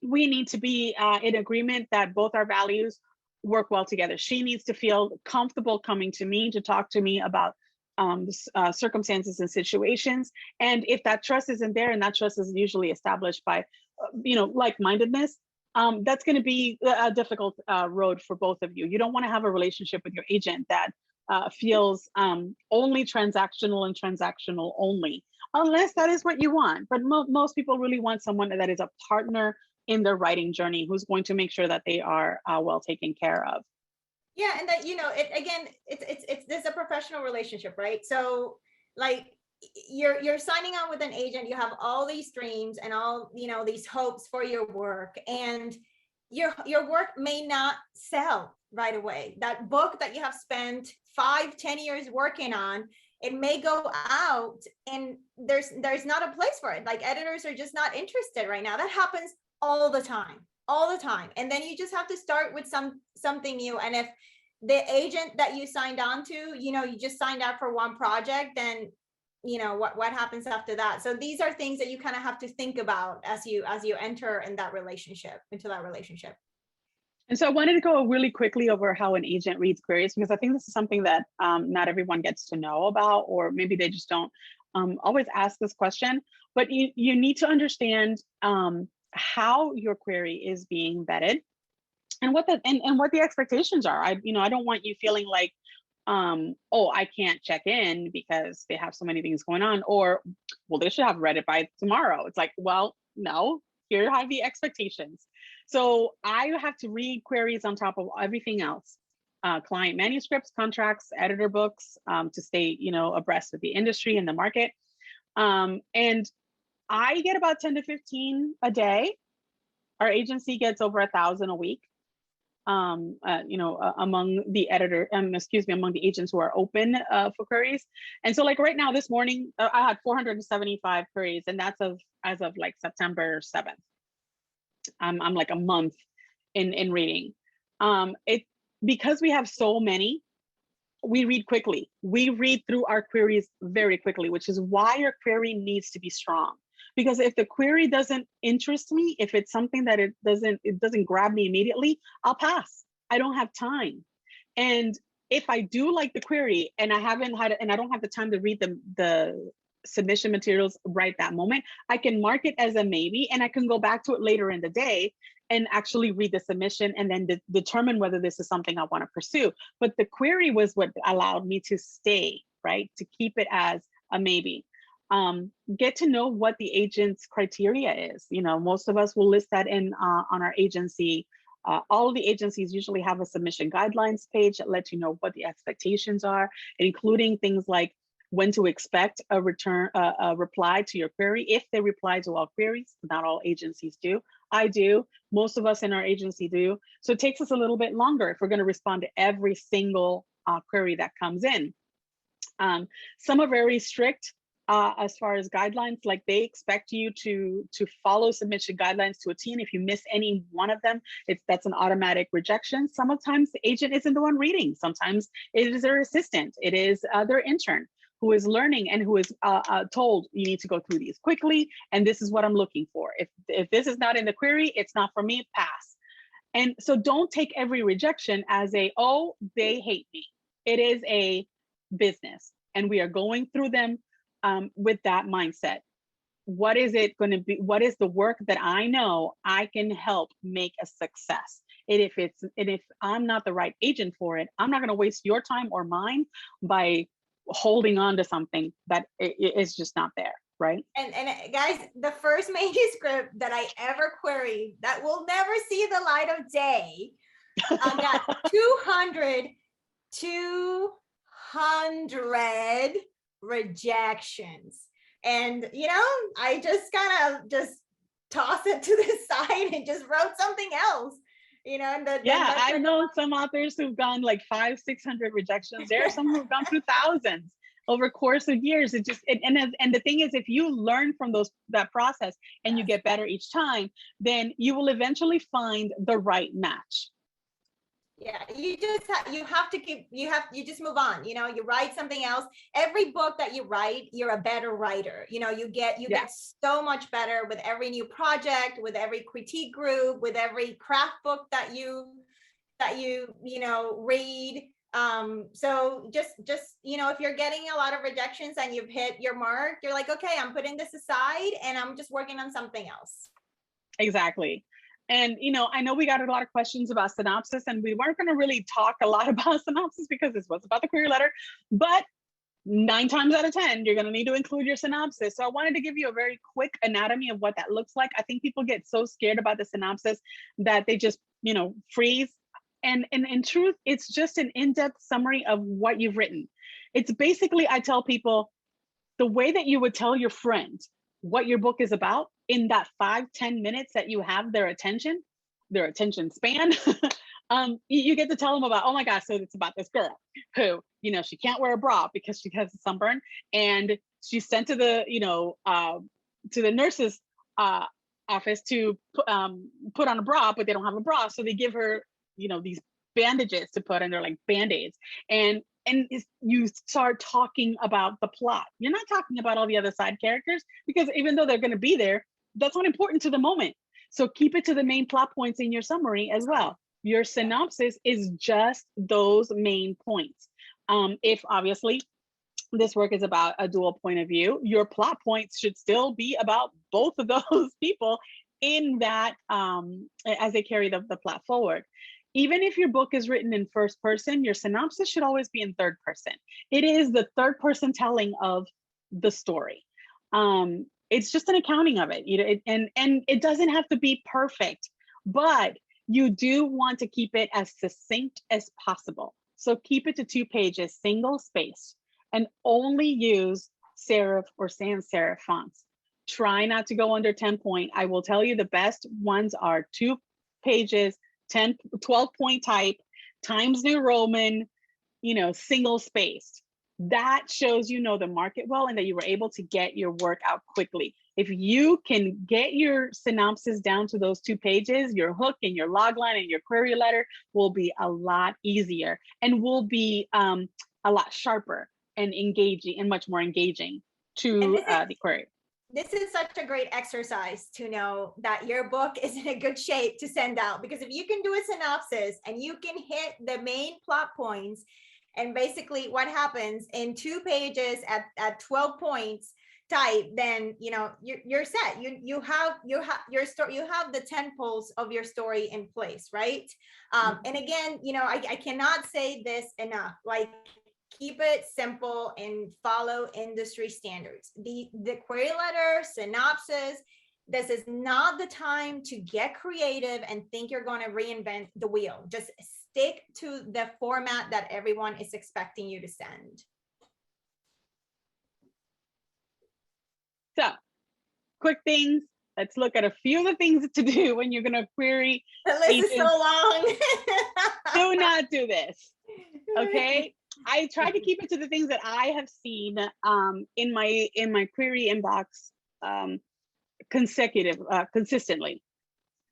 we need to be in agreement that both our values work well together. She needs to feel comfortable coming to me to talk to me about circumstances and situations. And if that trust isn't there, and that trust is usually established by, you know, like-mindedness, that's going to be a difficult road for both of you. You don't want to have a relationship with your agent that feels only transactional and transactional only, unless that is what you want. But most people really want someone that is a partner in their writing journey, who's going to make sure that they are well taken care of. Yeah, and that, you know, it's a professional relationship, right? So like, you're signing on with an agent, you have all these dreams and all, you know, these hopes for your work, and your work may not sell right away. That book that you have spent 5-10 years working on, it may go out and there's not a place for it. Like editors are just not interested right now. That happens all the time, all the time. And then you just have to start with something new. And if the agent that you signed on to, you know, you just signed up for one project, then you know what happens after that. So these are things that you kind of have to think about as you enter into that relationship. And so I wanted to go really quickly over how an agent reads queries, because I think this is something that not everyone gets to know about, or maybe they just don't always ask this question. But you need to understand how your query is being vetted, and what the expectations are. I don't want you feeling like, oh, I can't check in because they have so many things going on, or, well, they should have read it by tomorrow. It's like, well, no, here are the expectations. So I have to read queries on top of everything else, client manuscripts, contracts, editor books, to stay, abreast of the industry and the market. And I get about 10 to 15 a day. Our agency gets over 1,000 a week. Among the among the agents who are open for queries. And so like right now, this morning, I had 475 queries, and that's as of like September 7th. I'm like a month in reading. Because we have so many, we read quickly. We read through our queries very quickly, which is why your query needs to be strong. Because if the query doesn't interest me, if it's something that it doesn't grab me immediately, I'll pass. I don't have time. And if I do like the query and I don't have the time to read the submission materials right that moment, I can mark it as a maybe, and I can go back to it later in the day and actually read the submission and then determine whether this is something I want to pursue. But the query was what allowed me to stay, right? To keep it as a maybe. Get to know what the agent's criteria is. Most of us will list that on our agency. All of the agencies usually have a submission guidelines page that lets you know what the expectations are, including things like when to expect a reply to your query, if they reply to all queries. Not all agencies do. I do. Most of us in our agency do. So it takes us a little bit longer if we're going to respond to every single query that comes in. Some are very strict as far as guidelines, like they expect you to follow submission guidelines to a T, and if you miss any one of them, that's an automatic rejection. Sometimes the agent isn't the one reading. Sometimes it is their assistant. It is their intern who is learning and who is told, you need to go through these quickly, and this is what I'm looking for. If this is not in the query, it's not for me, pass. And so don't take every rejection as oh, they hate me. It is a business, and we are going through them with that mindset. What is it going to be? What is the work that I know I can help make a success? And if I'm not the right agent for it, I'm not going to waste your time or mine by holding on to something that is just not there, right? And guys, the first manuscript that I ever queried that will never see the light of day, I got 200 rejections. And I just kind of just tossed it to the side and just wrote something else. I know some authors who've gone like 500-600 rejections. There are some who've gone through thousands over course of years. And the thing is, if you learn from that process and you get better each time, then you will eventually find the right match. Yeah, you just move on. You write something else. Every book that you write, you're a better writer. You get so much better with every new project, with every critique group, with every craft book that you read. So just if you're getting a lot of rejections and you've hit your mark, you're like, okay, I'm putting this aside and I'm just working on something else. Exactly. And, I know we got a lot of questions about synopsis, and we weren't going to really talk a lot about synopsis because this was about the query letter, but 9 times out of 10, you're going to need to include your synopsis. So I wanted to give you a very quick anatomy of what that looks like. I think people get so scared about the synopsis that they just, freeze. And in truth, it's just an in-depth summary of what you've written. It's basically, I tell people, the way that you would tell your friend what your book is about in that 5-10 minutes that you have their attention span, you get to tell them about, oh my gosh, so it's about this girl who, she can't wear a bra because she has a sunburn, and she's sent to the, to the nurse's office to put on a bra, but they don't have a bra. So they give her, these bandages to put, and they're like Band-Aids. And you start talking about the plot. You're not talking about all the other side characters, because even though they're going to be there, that's not important to the moment. So keep it to the main plot points in your summary as well. Your synopsis is just those main points. If obviously this work is about a dual point of view, your plot points should still be about both of those people in that, as they carry the plot forward. Even if your book is written in first person, your synopsis should always be in third person. It is the third person telling of the story. It's just an accounting of it, and it doesn't have to be perfect, but you do want to keep it as succinct as possible. So keep it to 2 pages, single spaced, and only use serif or sans serif fonts. Try not to go under 10 point. I will tell you the best ones are 2 pages, 12 point type, Times New Roman, single spaced. That shows the market well, and that you were able to get your work out quickly. If you can get your synopsis down to those 2 pages, your hook and your logline and your query letter will be a lot easier, and will be a lot sharper and engaging, and much more engaging to the query. This is such a great exercise to know that your book is in a good shape to send out, because if you can do a synopsis and you can hit the main plot points, and basically what happens in 2 pages at 12 points type, then you're set. You have your story, you have the 10 poles of your story in place, right? And again, I cannot say this enough, like, keep it simple and follow industry standards. The query letter, synopsis, this is not the time to get creative and think you're going to reinvent the wheel. Just stick to the format that everyone is expecting you to send. So, quick things. Let's look at a few of the things to do when you're going to query. The list is so long. Do not do this. Okay. I try to keep it to the things that I have seen in my query inbox consistently.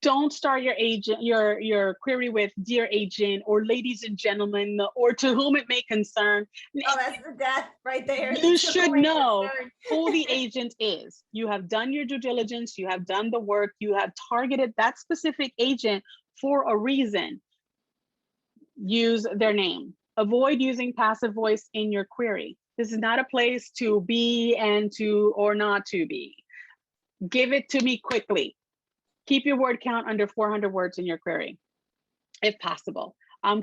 Don't start your query with "Dear Agent" or "Ladies and Gentlemen" or "To whom it may concern." Oh, that's the death right there. You should know who the agent is. You have done your due diligence. You have done the work. You have targeted that specific agent for a reason. Use their name. Avoid using passive voice in your query. This is not a place to be and to or not to be. Give it to me quickly. Keep your word count under 400 words in your query, if possible.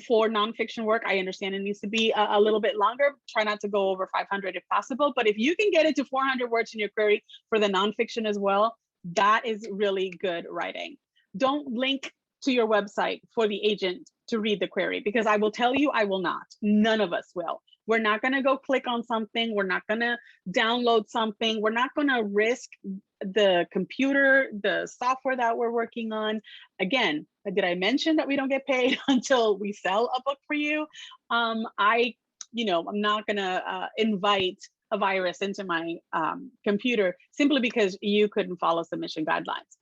For nonfiction work, I understand it needs to be a little bit longer. Try not to go over 500 if possible. But if you can get it to 400 words in your query for the nonfiction as well, that is really good writing. Don't link to your website for the agent to read the query, because I will tell you, I will not. None of us will. We're not going to go click on something. We're not going to download something. We're not going to risk the computer, the software that we're working on. Again, did I mention that we don't get paid until we sell a book for you? I'm not going to invite a virus into my computer simply because you couldn't follow submission guidelines.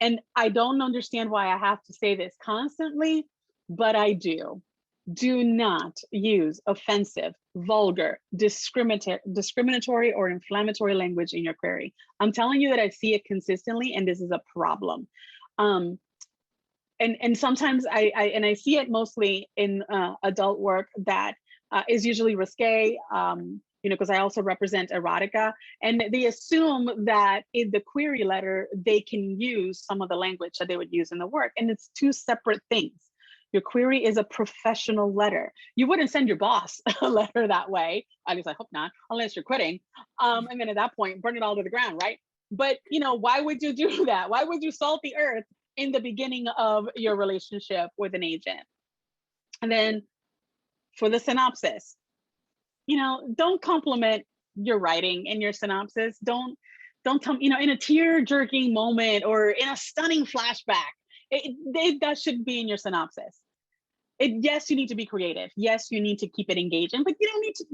And I don't understand why I have to say this constantly, but I do. Do not use offensive, vulgar, discriminatory, or inflammatory language in your query. I'm telling you that I see it consistently, and this is a problem. And sometimes I see it mostly in adult work that is usually risque, because I also represent erotica, and they assume that in the query letter, they can use some of the language that they would use in the work, and it's 2 separate things. Your query is a professional letter. You wouldn't send your boss a letter that way. At least I hope not, unless you're quitting. And then at that point, burn it all to the ground, right? But why would you do that? Why would you salt the earth in the beginning of your relationship with an agent? And then for the synopsis, don't compliment you're writing in your synopsis, don't tell me, in a tear-jerking moment or in a stunning flashback. That shouldn't be in your synopsis. Yes, you need to be creative. Yes, you need to keep it engaging, but you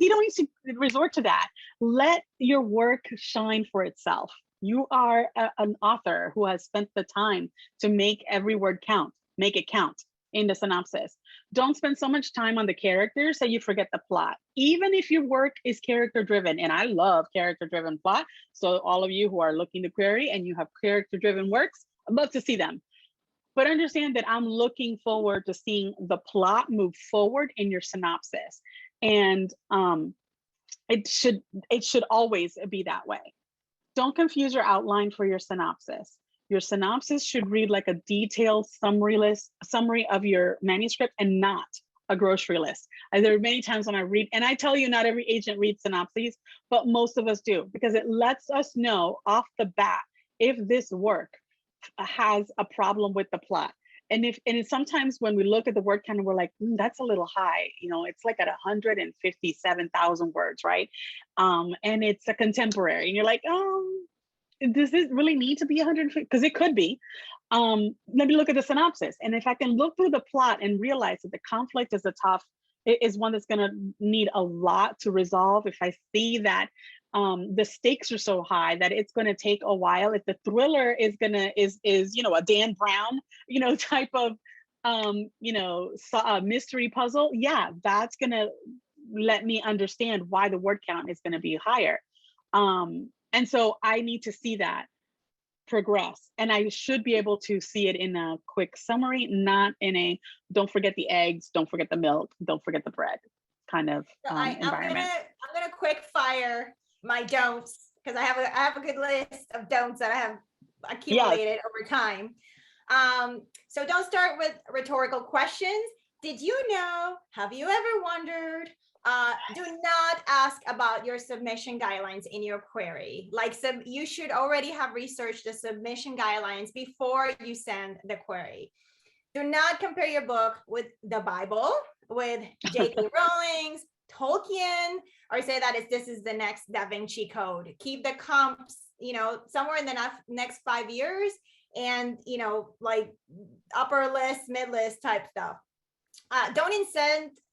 don't need to resort to that. Let your work shine for itself. You are an author who has spent the time to make every word count, make it count in the synopsis. Don't spend so much time on the characters that you forget the plot. Even if your work is character driven, and I love character driven plot. So all of you who are looking to query and you have character driven works, I'd love to see them. But understand that I'm looking forward to seeing the plot move forward in your synopsis. And it should always be that way. Don't confuse your outline for your synopsis. Your synopsis should read like a detailed summary of your manuscript and not a grocery list. There are many times when I read, and I tell you, not every agent reads synopses, but most of us do, because it lets us know off the bat if this work has a problem with the plot. And sometimes when we look at the word count, we're like, that's a little high. It's like at 157,000 words, right? And it's a contemporary, and you're like, does it really need to be 150? Because it could be. Let me look at the synopsis. And if I can look through the plot and realize that the conflict is one that's going to need a lot to resolve, if I see that the stakes are so high that it's going to take a while, if the thriller is a Dan Brown type of mystery puzzle, yeah, that's going to let me understand why the word count is going to be higher. And so I need to see that progress, and I should be able to see it in a quick summary, not in a don't forget the eggs, don't forget the milk, don't forget the bread kind of environment. I'm gonna quick fire my don'ts, because I have a good list of don'ts that I have accumulated over time. So don't start with rhetorical questions. Did you know? Have you ever wondered? Do not ask about your submission guidelines in your query. You should already have researched the submission guidelines before you send the query. Do not compare your book with the Bible, with J.K. Rowling's, Tolkien, or say that this is the next Da Vinci Code. Keep the comps, somewhere in the next 5 years, and like upper list, mid list type stuff. Don't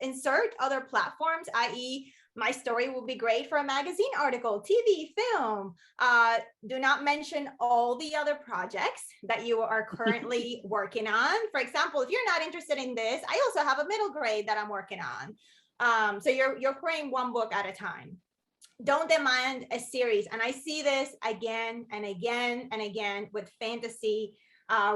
insert other platforms, i.e. my story will be great for a magazine article, TV, film. Do not mention all the other projects that you are currently working on. For example, if you're not interested in this, I also have a middle grade that I'm working on. So you're querying one book at a time. Don't demand a series. And I see this again and again and again with fantasy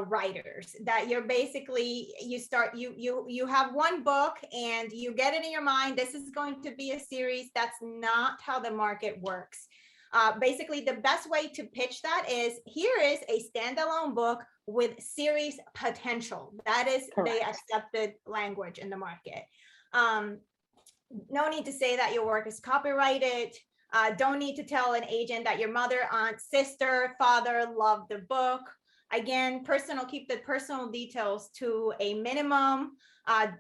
writers, that you're basically, you have one book and you get it in your mind, this is going to be a series. That's not how the market works. Basically, the best way to pitch that is, here is a standalone book with series potential. That is the accepted language in the market. No need to say that your work is copyrighted. Don't need to tell an agent that your mother, aunt, sister, father loved the book. Again, keep the personal details to a minimum.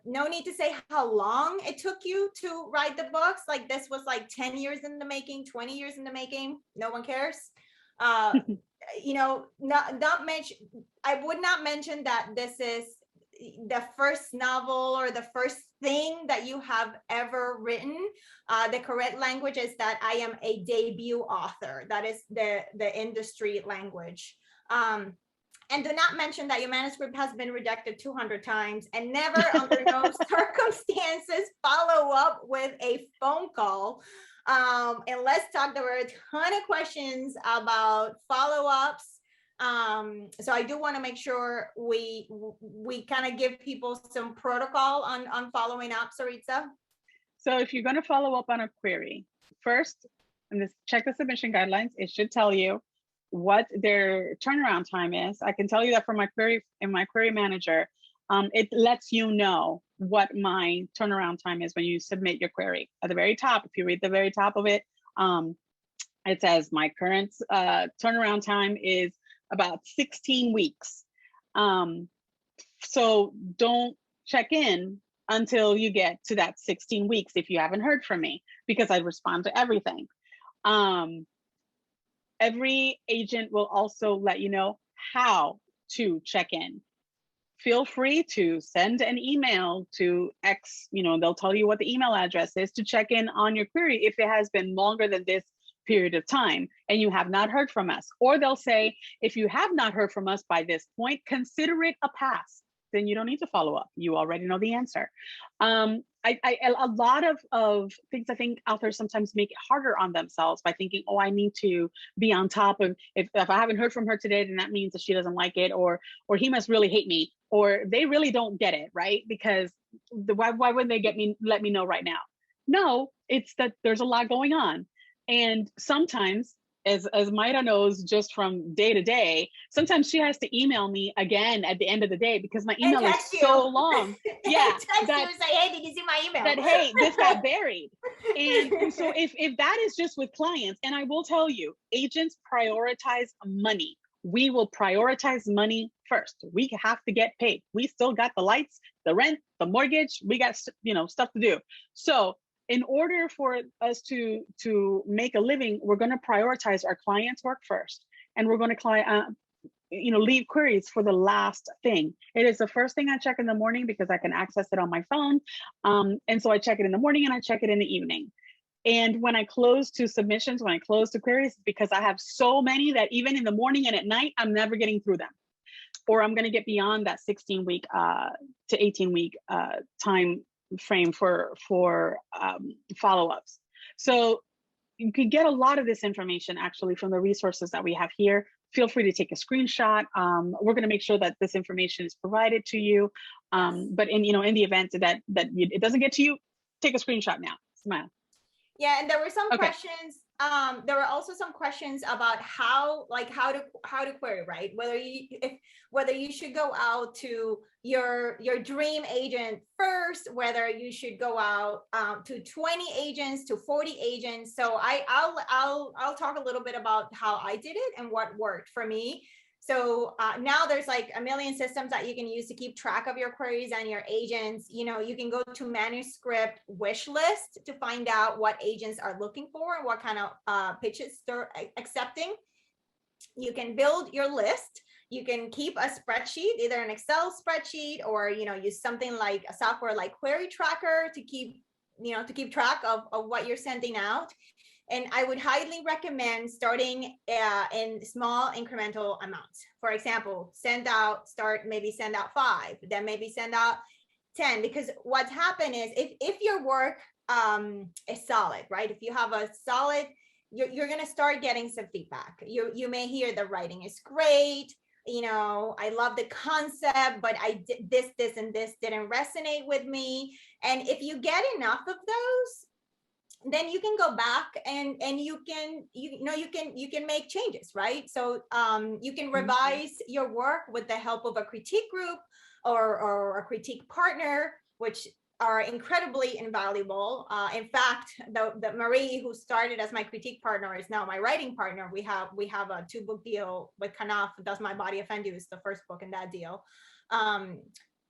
No need to say how long it took you to write the books. Like this was like 10 years in the making, 20 years in the making. No one cares. Not mention. I would not mention that this is the first novel or the first thing that you have ever written. The correct language is that I am a debut author. That is the industry language. And do not mention that your manuscript has been rejected 200 times, and never under no circumstances follow up with a phone call. And let's talk, there were a ton of questions about follow-ups. So I do want to make sure we kind of give people some protocol on following up, Saritza. So if you're going to follow up on a query, first, check the submission guidelines. It should tell you what their turnaround time is. I can tell you that for my query manager, it lets you know what my turnaround time is when you submit your query. At the very top, if you read the very top of it, it says my current turnaround time is about 16 weeks. So don't check in until you get to that 16 weeks if you haven't heard from me, because I respond to everything. Every agent will also let you know how to check in. Feel free to send an email to X, they'll tell you what the email address is to check in on your query if it has been longer than this period of time and you have not heard from us. Or they'll say, if you have not heard from us by this point, consider it a pass. Then you don't need to follow up. You already know the answer. A lot of things, I think authors sometimes make it harder on themselves by thinking, oh, I need to be on top of, if I haven't heard from her today, then that means that she doesn't like it, or he must really hate me, or they really don't get it, right? Because why wouldn't they let me know right now? No, it's that there's a lot going on. And sometimes, as Mayra knows just from day to day, sometimes she has to email me again at the end of the day because my email is so long. Yeah. Text you say, hey, did you see my email? That, hey, this got buried. And so if that is just with clients, and I will tell you, agents prioritize money. We will prioritize money first. We have to get paid. We still got the lights, the rent, the mortgage. We got, stuff to do. So in order for us to make a living, we're going to prioritize our clients' work first, and we're going to leave queries for the last thing. It is the first thing I check in the morning because I can access it on my phone, and so I check it in the morning and I check it in the evening. And when I close to submissions, when I close to queries, because I have so many that even in the morning and at night, I'm never getting through them, or I'm going to get beyond that 16-week to 18-week time frame for follow-ups. So you can get a lot of this information actually from the resources that we have here. Feel free to take a screenshot. We're going to make sure that this information is provided to you. But in the event that it doesn't get to you, take a screenshot now. Smile. Yeah, and there were some questions. There were also some questions about how to query, right? Whether you should go out to your dream agent first, whether you should go out to 20 agents, to 40 agents. So I'll talk a little bit about how I did it and what worked for me. So now there's like a million systems that you can use to keep track of your queries and your agents. You can go to manuscript wish list to find out what agents are looking for and what kind of pitches they're accepting. You can build your list. You can keep a spreadsheet, either an Excel spreadsheet or, use something like a software like Query Tracker to keep track of what you're sending out. And I would highly recommend starting in small incremental amounts. For example, send out 5, then maybe send out 10, because what's happened is if your work is solid, right? If you have a solid, you're going to start getting some feedback. You may hear the writing is great. I love the concept, but I did this and this didn't resonate with me. And if you get enough of those, then you can go back and you can make changes, right? So you can revise your work with the help of a critique group or a critique partner, which are incredibly invaluable. In fact, the Marie, who started as my critique partner, is now my writing partner. We have a 2-book deal with Kanaf. Does My Body Offend You? Is the first book in that deal.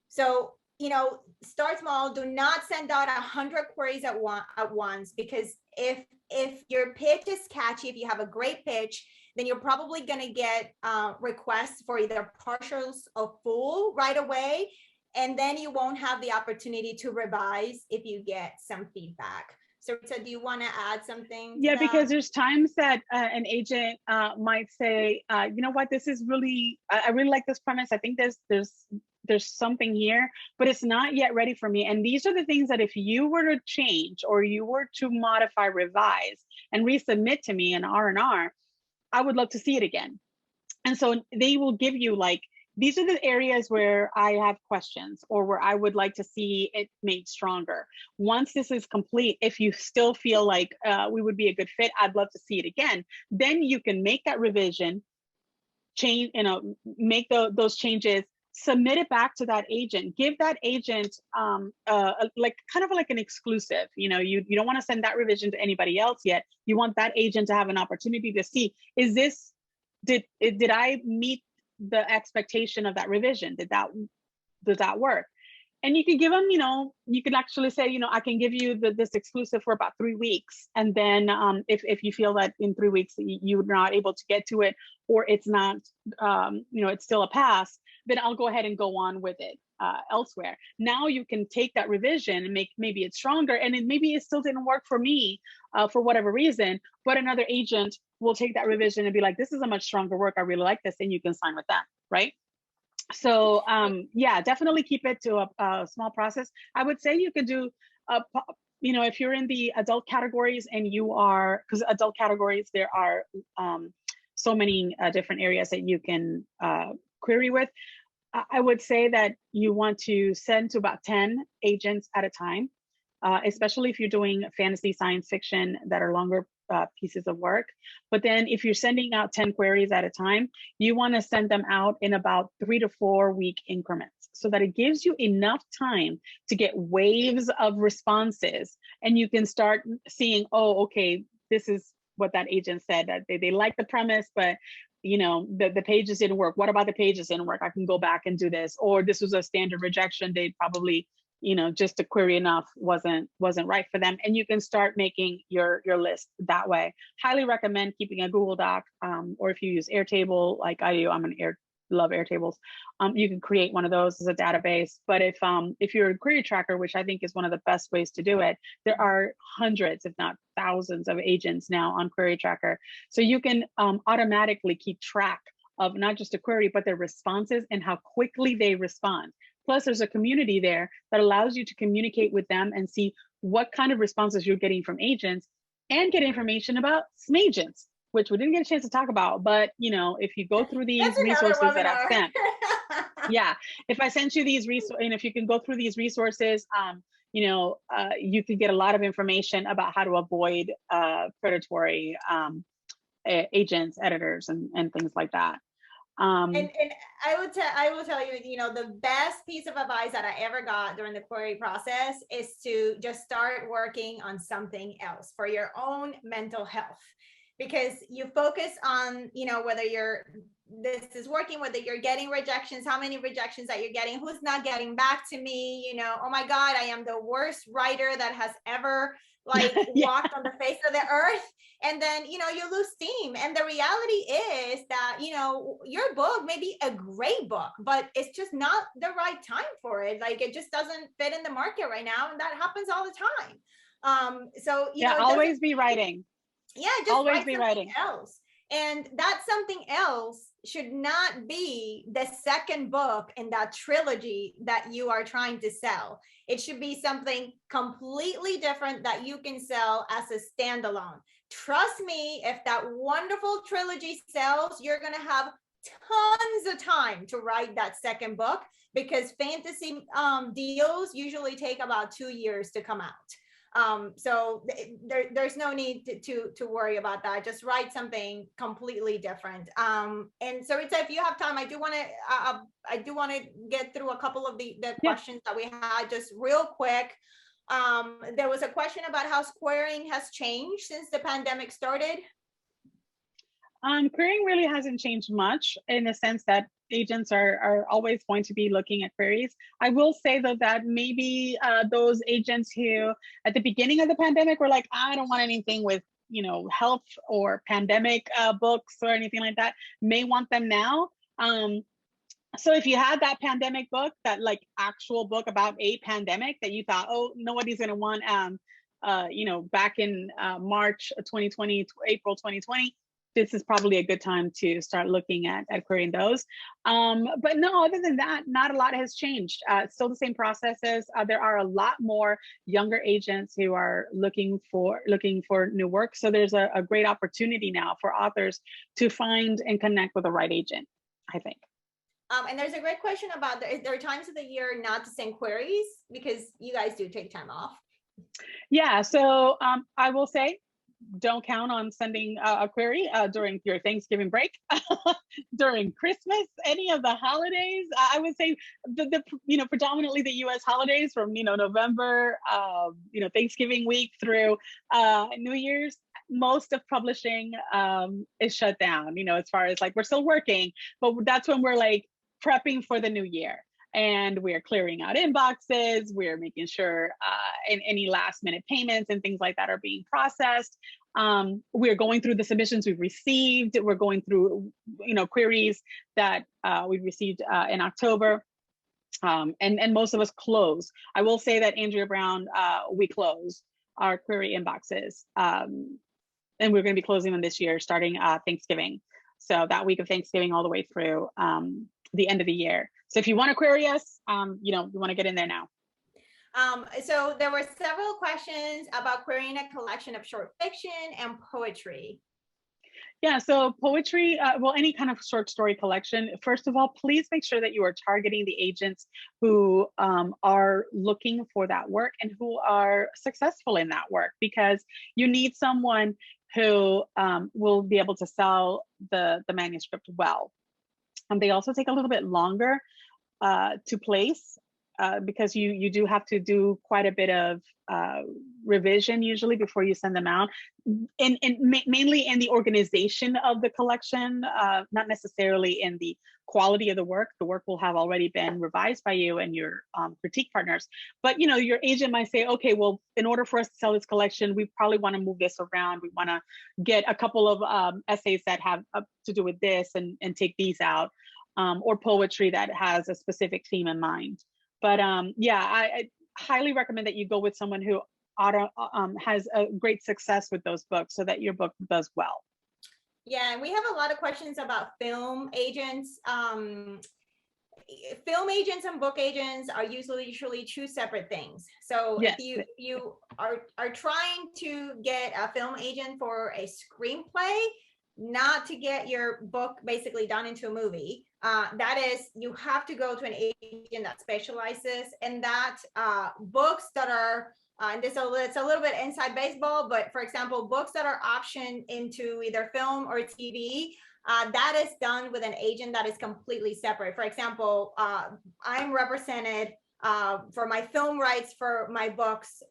So start small. Do not send out 100 queries at once, because if your pitch is catchy, if you have a great pitch, then you're probably going to get requests for either partials or full right away. And then you won't have the opportunity to revise if you get some feedback. So do you want to add something? Yeah, because there's times that an agent might say, you know what, this is really, I really like this premise. I think there's something here, but it's not yet ready for me. And these are the things that if you were to change or you were to modify, revise, and resubmit to me in R&R, I would love to see it again. And so they will give you like, these are the areas where I have questions or where I would like to see it made stronger. Once this is complete, if you still feel like we would be a good fit, I'd love to see it again. Then you can make that revision, change, make those changes, submit it back to that agent, give that agent like kind of like an exclusive. You don't want to send that revision to anybody else yet. You want that agent to have an opportunity to see, did I meet the expectation of that revision? Does that work? And you can give them, you can actually say, I can give you this exclusive for about 3 weeks. And then if you feel that in 3 weeks you're not able to get to it, or it's not, it's still a pass, then I'll go ahead and go on with it elsewhere. Now you can take that revision and maybe it's stronger, and maybe it still didn't work for me for whatever reason, but another agent will take that revision and be like, this is a much stronger work. I really like this. And you can sign with them, right? So yeah, definitely keep it to a small process. I would say you could do, if you're in the adult categories and you are, because adult categories, there are so many different areas that you can query with. I would say that you want to send to about 10 agents at a time, especially if you're doing fantasy science fiction that are longer pieces of work. But then if you're sending out 10 queries at a time, you want to send them out in about 3 to 4 week increments, so that it gives you enough time to get waves of responses, and you can start seeing, oh, okay, this is what that agent said, that they like the premise, but the pages didn't work. What about the pages didn't work? I can go back and do this. Or this was a standard rejection. They probably, just a query enough wasn't right for them. And you can start making your list that way. Highly recommend keeping a Google Doc, or if you use Airtable like I do, love Airtables. You can create one of those as a database. But if you're a query tracker, which I think is one of the best ways to do it, there are hundreds, if not thousands, of agents now on Query Tracker. So you can automatically keep track of not just a query, but their responses and how quickly they respond. Plus, there's a community there that allows you to communicate with them and see what kind of responses you're getting from agents, and get information about smagents, which we didn't get a chance to talk about. But if you go through these resources that I've sent, yeah, if I sent you these resources, and if you can go through these resources, you can get a lot of information about how to avoid predatory agents, editors, and things like that. And I will tell you, the best piece of advice that I ever got during the query process is to just start working on something else for your own mental health, because you focus on, whether this is working, whether you're getting rejections, how many rejections that you're getting, who's not getting back to me, oh my God, I am the worst writer that has ever walked on the face of the earth. And then, you lose steam. And the reality is that, your book may be a great book, but it's just not the right time for it. Like, it just doesn't fit in the market right now. And that happens all the time. So, always be writing. Yeah, just always be writing else. And that something else should not be the second book in that trilogy that you are trying to sell. It should be something completely different that you can sell as a standalone. Trust me, if that wonderful trilogy sells, you're going to have tons of time to write that second book, because fantasy deals usually take about 2 years to come out. So there's no need to worry about that. Just write something completely different. And Saritza, if you have time, I do want to get through a couple of the questions that we had just real quick. There was a question about how querying has changed since the pandemic started. Querying really hasn't changed much, in the sense that agents are always going to be looking at queries. I will say, though, that maybe those agents who at the beginning of the pandemic were like, I don't want anything with health or pandemic books or anything like that, may want them now. So if you had that pandemic book, that actual book about a pandemic that you thought, oh, nobody's going to want, back in March 2020, April 2020, this is probably a good time to start looking at querying those. But no, other than that, not a lot has changed. It's still the same processes. There are a lot more younger agents who are looking for new work. So there's a great opportunity now for authors to find and connect with the right agent, I think. And there's a great question about, there are times of the year not to send queries, because you guys do take time off. Yeah, so I will say, don't count on sending a query during your Thanksgiving break, during Christmas, any of the holidays. I would say the predominantly the U.S. holidays from November, Thanksgiving week through New Year's. Most of publishing is shut down. As far as we're still working, but that's when we're prepping for the new year. and we're clearing out inboxes. We're making sure any last minute payments and things like that are being processed. We're going through the submissions we've received. We're going through, queries that we've received in October. And most of us close. I will say that Andrea Brown, we close our query inboxes. And we're going to be closing them this year, starting Thanksgiving. So that week of Thanksgiving all the way through the end of the year. So if you want to query us, you want to get in there now. So there were several questions about querying a collection of short fiction and poetry. Yeah, so poetry, any kind of short story collection, first of all, please make sure that you are targeting the agents who are looking for that work and who are successful in that work, because you need someone who will be able to sell the manuscript well. They also take a little bit longer to place because you do have to do quite a bit of revision usually before you send them out, and mainly in the organization of the collection, not necessarily in the quality of the work. The work will have already been revised by you and your critique partners. But your agent might say, okay, well, in order for us to sell this collection, we probably want to move this around. We want to get a couple of essays that have to do with this and take these out, or poetry that has a specific theme in mind. But I highly recommend that you go with someone who has a great success with those books so that your book does well. Yeah, and we have a lot of questions about film agents. Film agents and book agents are usually two separate things. So yes. If you are trying to get a film agent for a screenplay, not to get your book basically done into a movie, that is, you have to go to an agent that specializes in that. Books that are, and it's a little bit inside baseball, but for example, books that are optioned into either film or TV, that is done with an agent that is completely separate. For example, I'm represented for my film rights for my books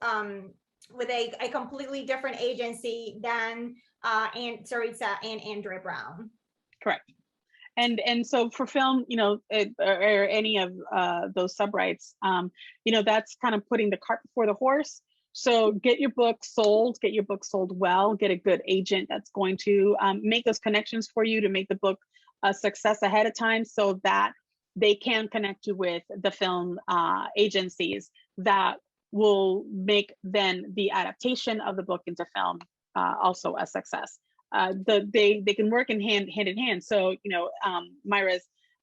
with a completely different agency than Saritza and Andrea Brown. Correct. And so for film, or any of those sub-rights, that's kind of putting the cart before the horse. So get your book sold well, get a good agent that's going to make those connections for you to make the book a success ahead of time, so that they can connect you with the film agencies that will make then the adaptation of the book into film also a success. They can work hand in hand. So, Mayra's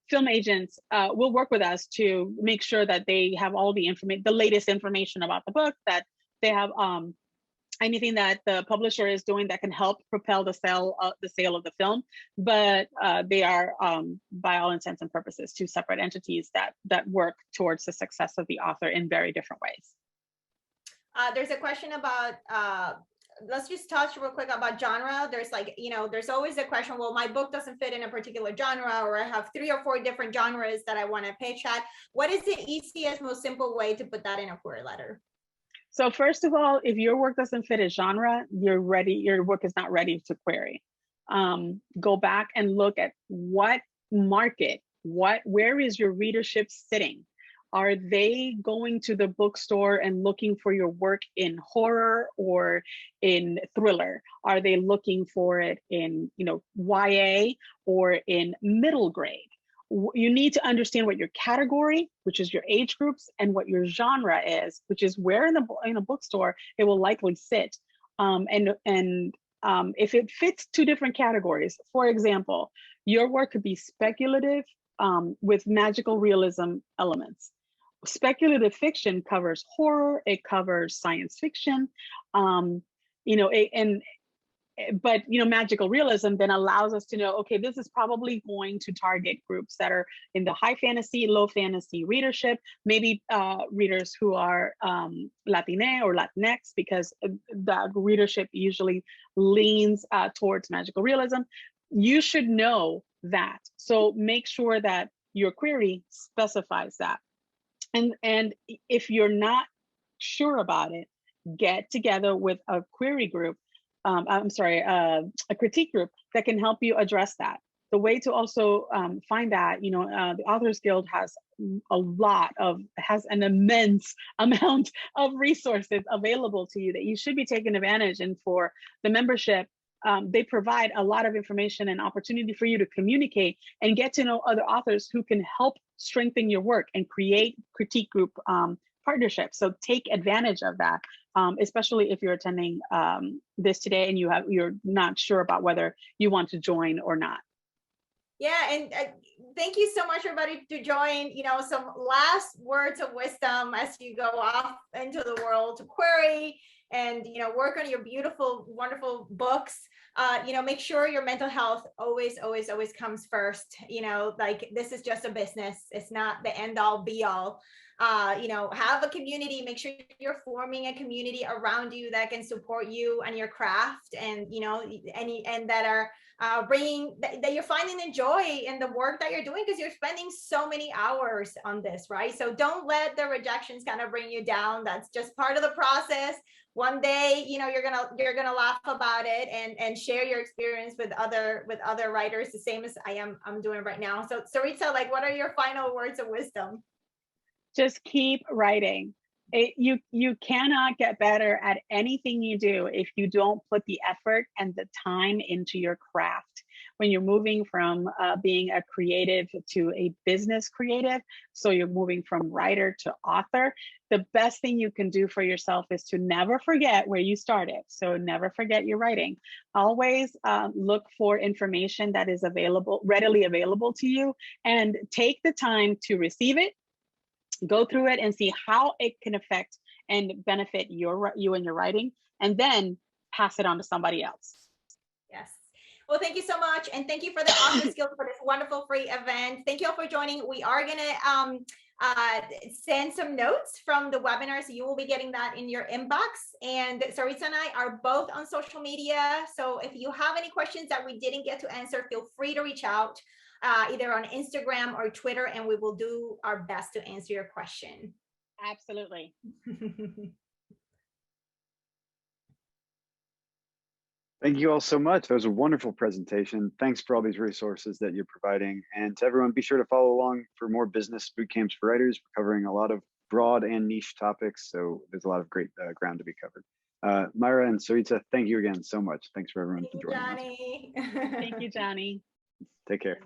film agents will work with us to make sure that they have all the latest information about the book, that they have anything that the publisher is doing that can help propel the sale of the film. But they are, by all intents and purposes, two separate entities that work towards the success of the author in very different ways. There's a question about let's just touch real quick about genre. There's there's always a question, well, my book doesn't fit in a particular genre, or I have 3 or 4 different genres that I want to pitch at. What is the easiest, most simple way to put that in a query letter? So first of all, if your work doesn't fit a genre, your work is not ready to query. Go back and look at what market, where is your readership sitting? Are they going to the bookstore and looking for your work in horror or in thriller? Are they looking for it in, YA or in middle grade? You need to understand what your category, which is your age groups, and what your genre is, which is where in a bookstore it will likely sit. If it fits 2 different categories, for example, your work could be speculative with magical realism elements. Speculative fiction covers horror, it covers science fiction, but magical realism then allows us to know, okay, this is probably going to target groups that are in the high fantasy, low fantasy readership, maybe readers who are Latine or Latinx, because the readership usually leans towards magical realism. You should know that. So make sure that your query specifies that. And if you're not sure about it, get together with a query group, a critique group that can help you address that. the way to also find that, you know, the Authors Guild has an immense amount of resources available to you that you should be taking advantage. And for the membership, they provide a lot of information and opportunity for you to communicate and get to know other authors who can help strengthen your work and create critique group partnerships. So take advantage of that, especially if you're attending this today and you're not sure about whether you want to join or not. Yeah, and thank you so much, everybody, to join. You know, some last words of wisdom as you go off into the world to query and, you know, work on your beautiful, wonderful books. You know, make sure your mental health always comes first. You know, like, this is just a business. It's not the end all be all. You know, have a community. Make sure you're forming a community around you that can support you and your craft, and, you know, and that are bringing that you're finding the joy in the work that you're doing, because you're spending so many hours on this, right? So don't let the rejections kind of bring you down. That's just part of the process. One day, you know, you're gonna laugh about it and share your experience with other writers, the same as I'm doing right now. So Saritza, like, what are your final words of wisdom? Just keep writing. You cannot get better at anything you do if you don't put the effort and the time into your craft. When you're moving from being a creative to a business creative, so you're moving from writer to author, the best thing you can do for yourself is to never forget where you started. So never forget your writing. Always look for information that is readily available to you, and take the time to receive it, go through it and see how it can affect and benefit you and your writing, and then pass it on to somebody else. Yes. Well, thank you so much. And thank you for the Authors Guild for this wonderful free event. Thank you all for joining. We are going to send some notes from the webinar, so you will be getting that in your inbox. And Saritza and I are both on social media. So if you have any questions that we didn't get to answer, feel free to reach out either on Instagram or Twitter, and we will do our best to answer your question. Absolutely. Thank you all so much. That was a wonderful presentation. Thanks for all these resources that you're providing. And to everyone, be sure to follow along for more business boot camps for writers. We're covering a lot of broad and niche topics, so there's a lot of great ground to be covered. Mayra and Saritza, thank you again so much. Thanks for everyone for joining us. Johnny. Thank you, Johnny. Take care.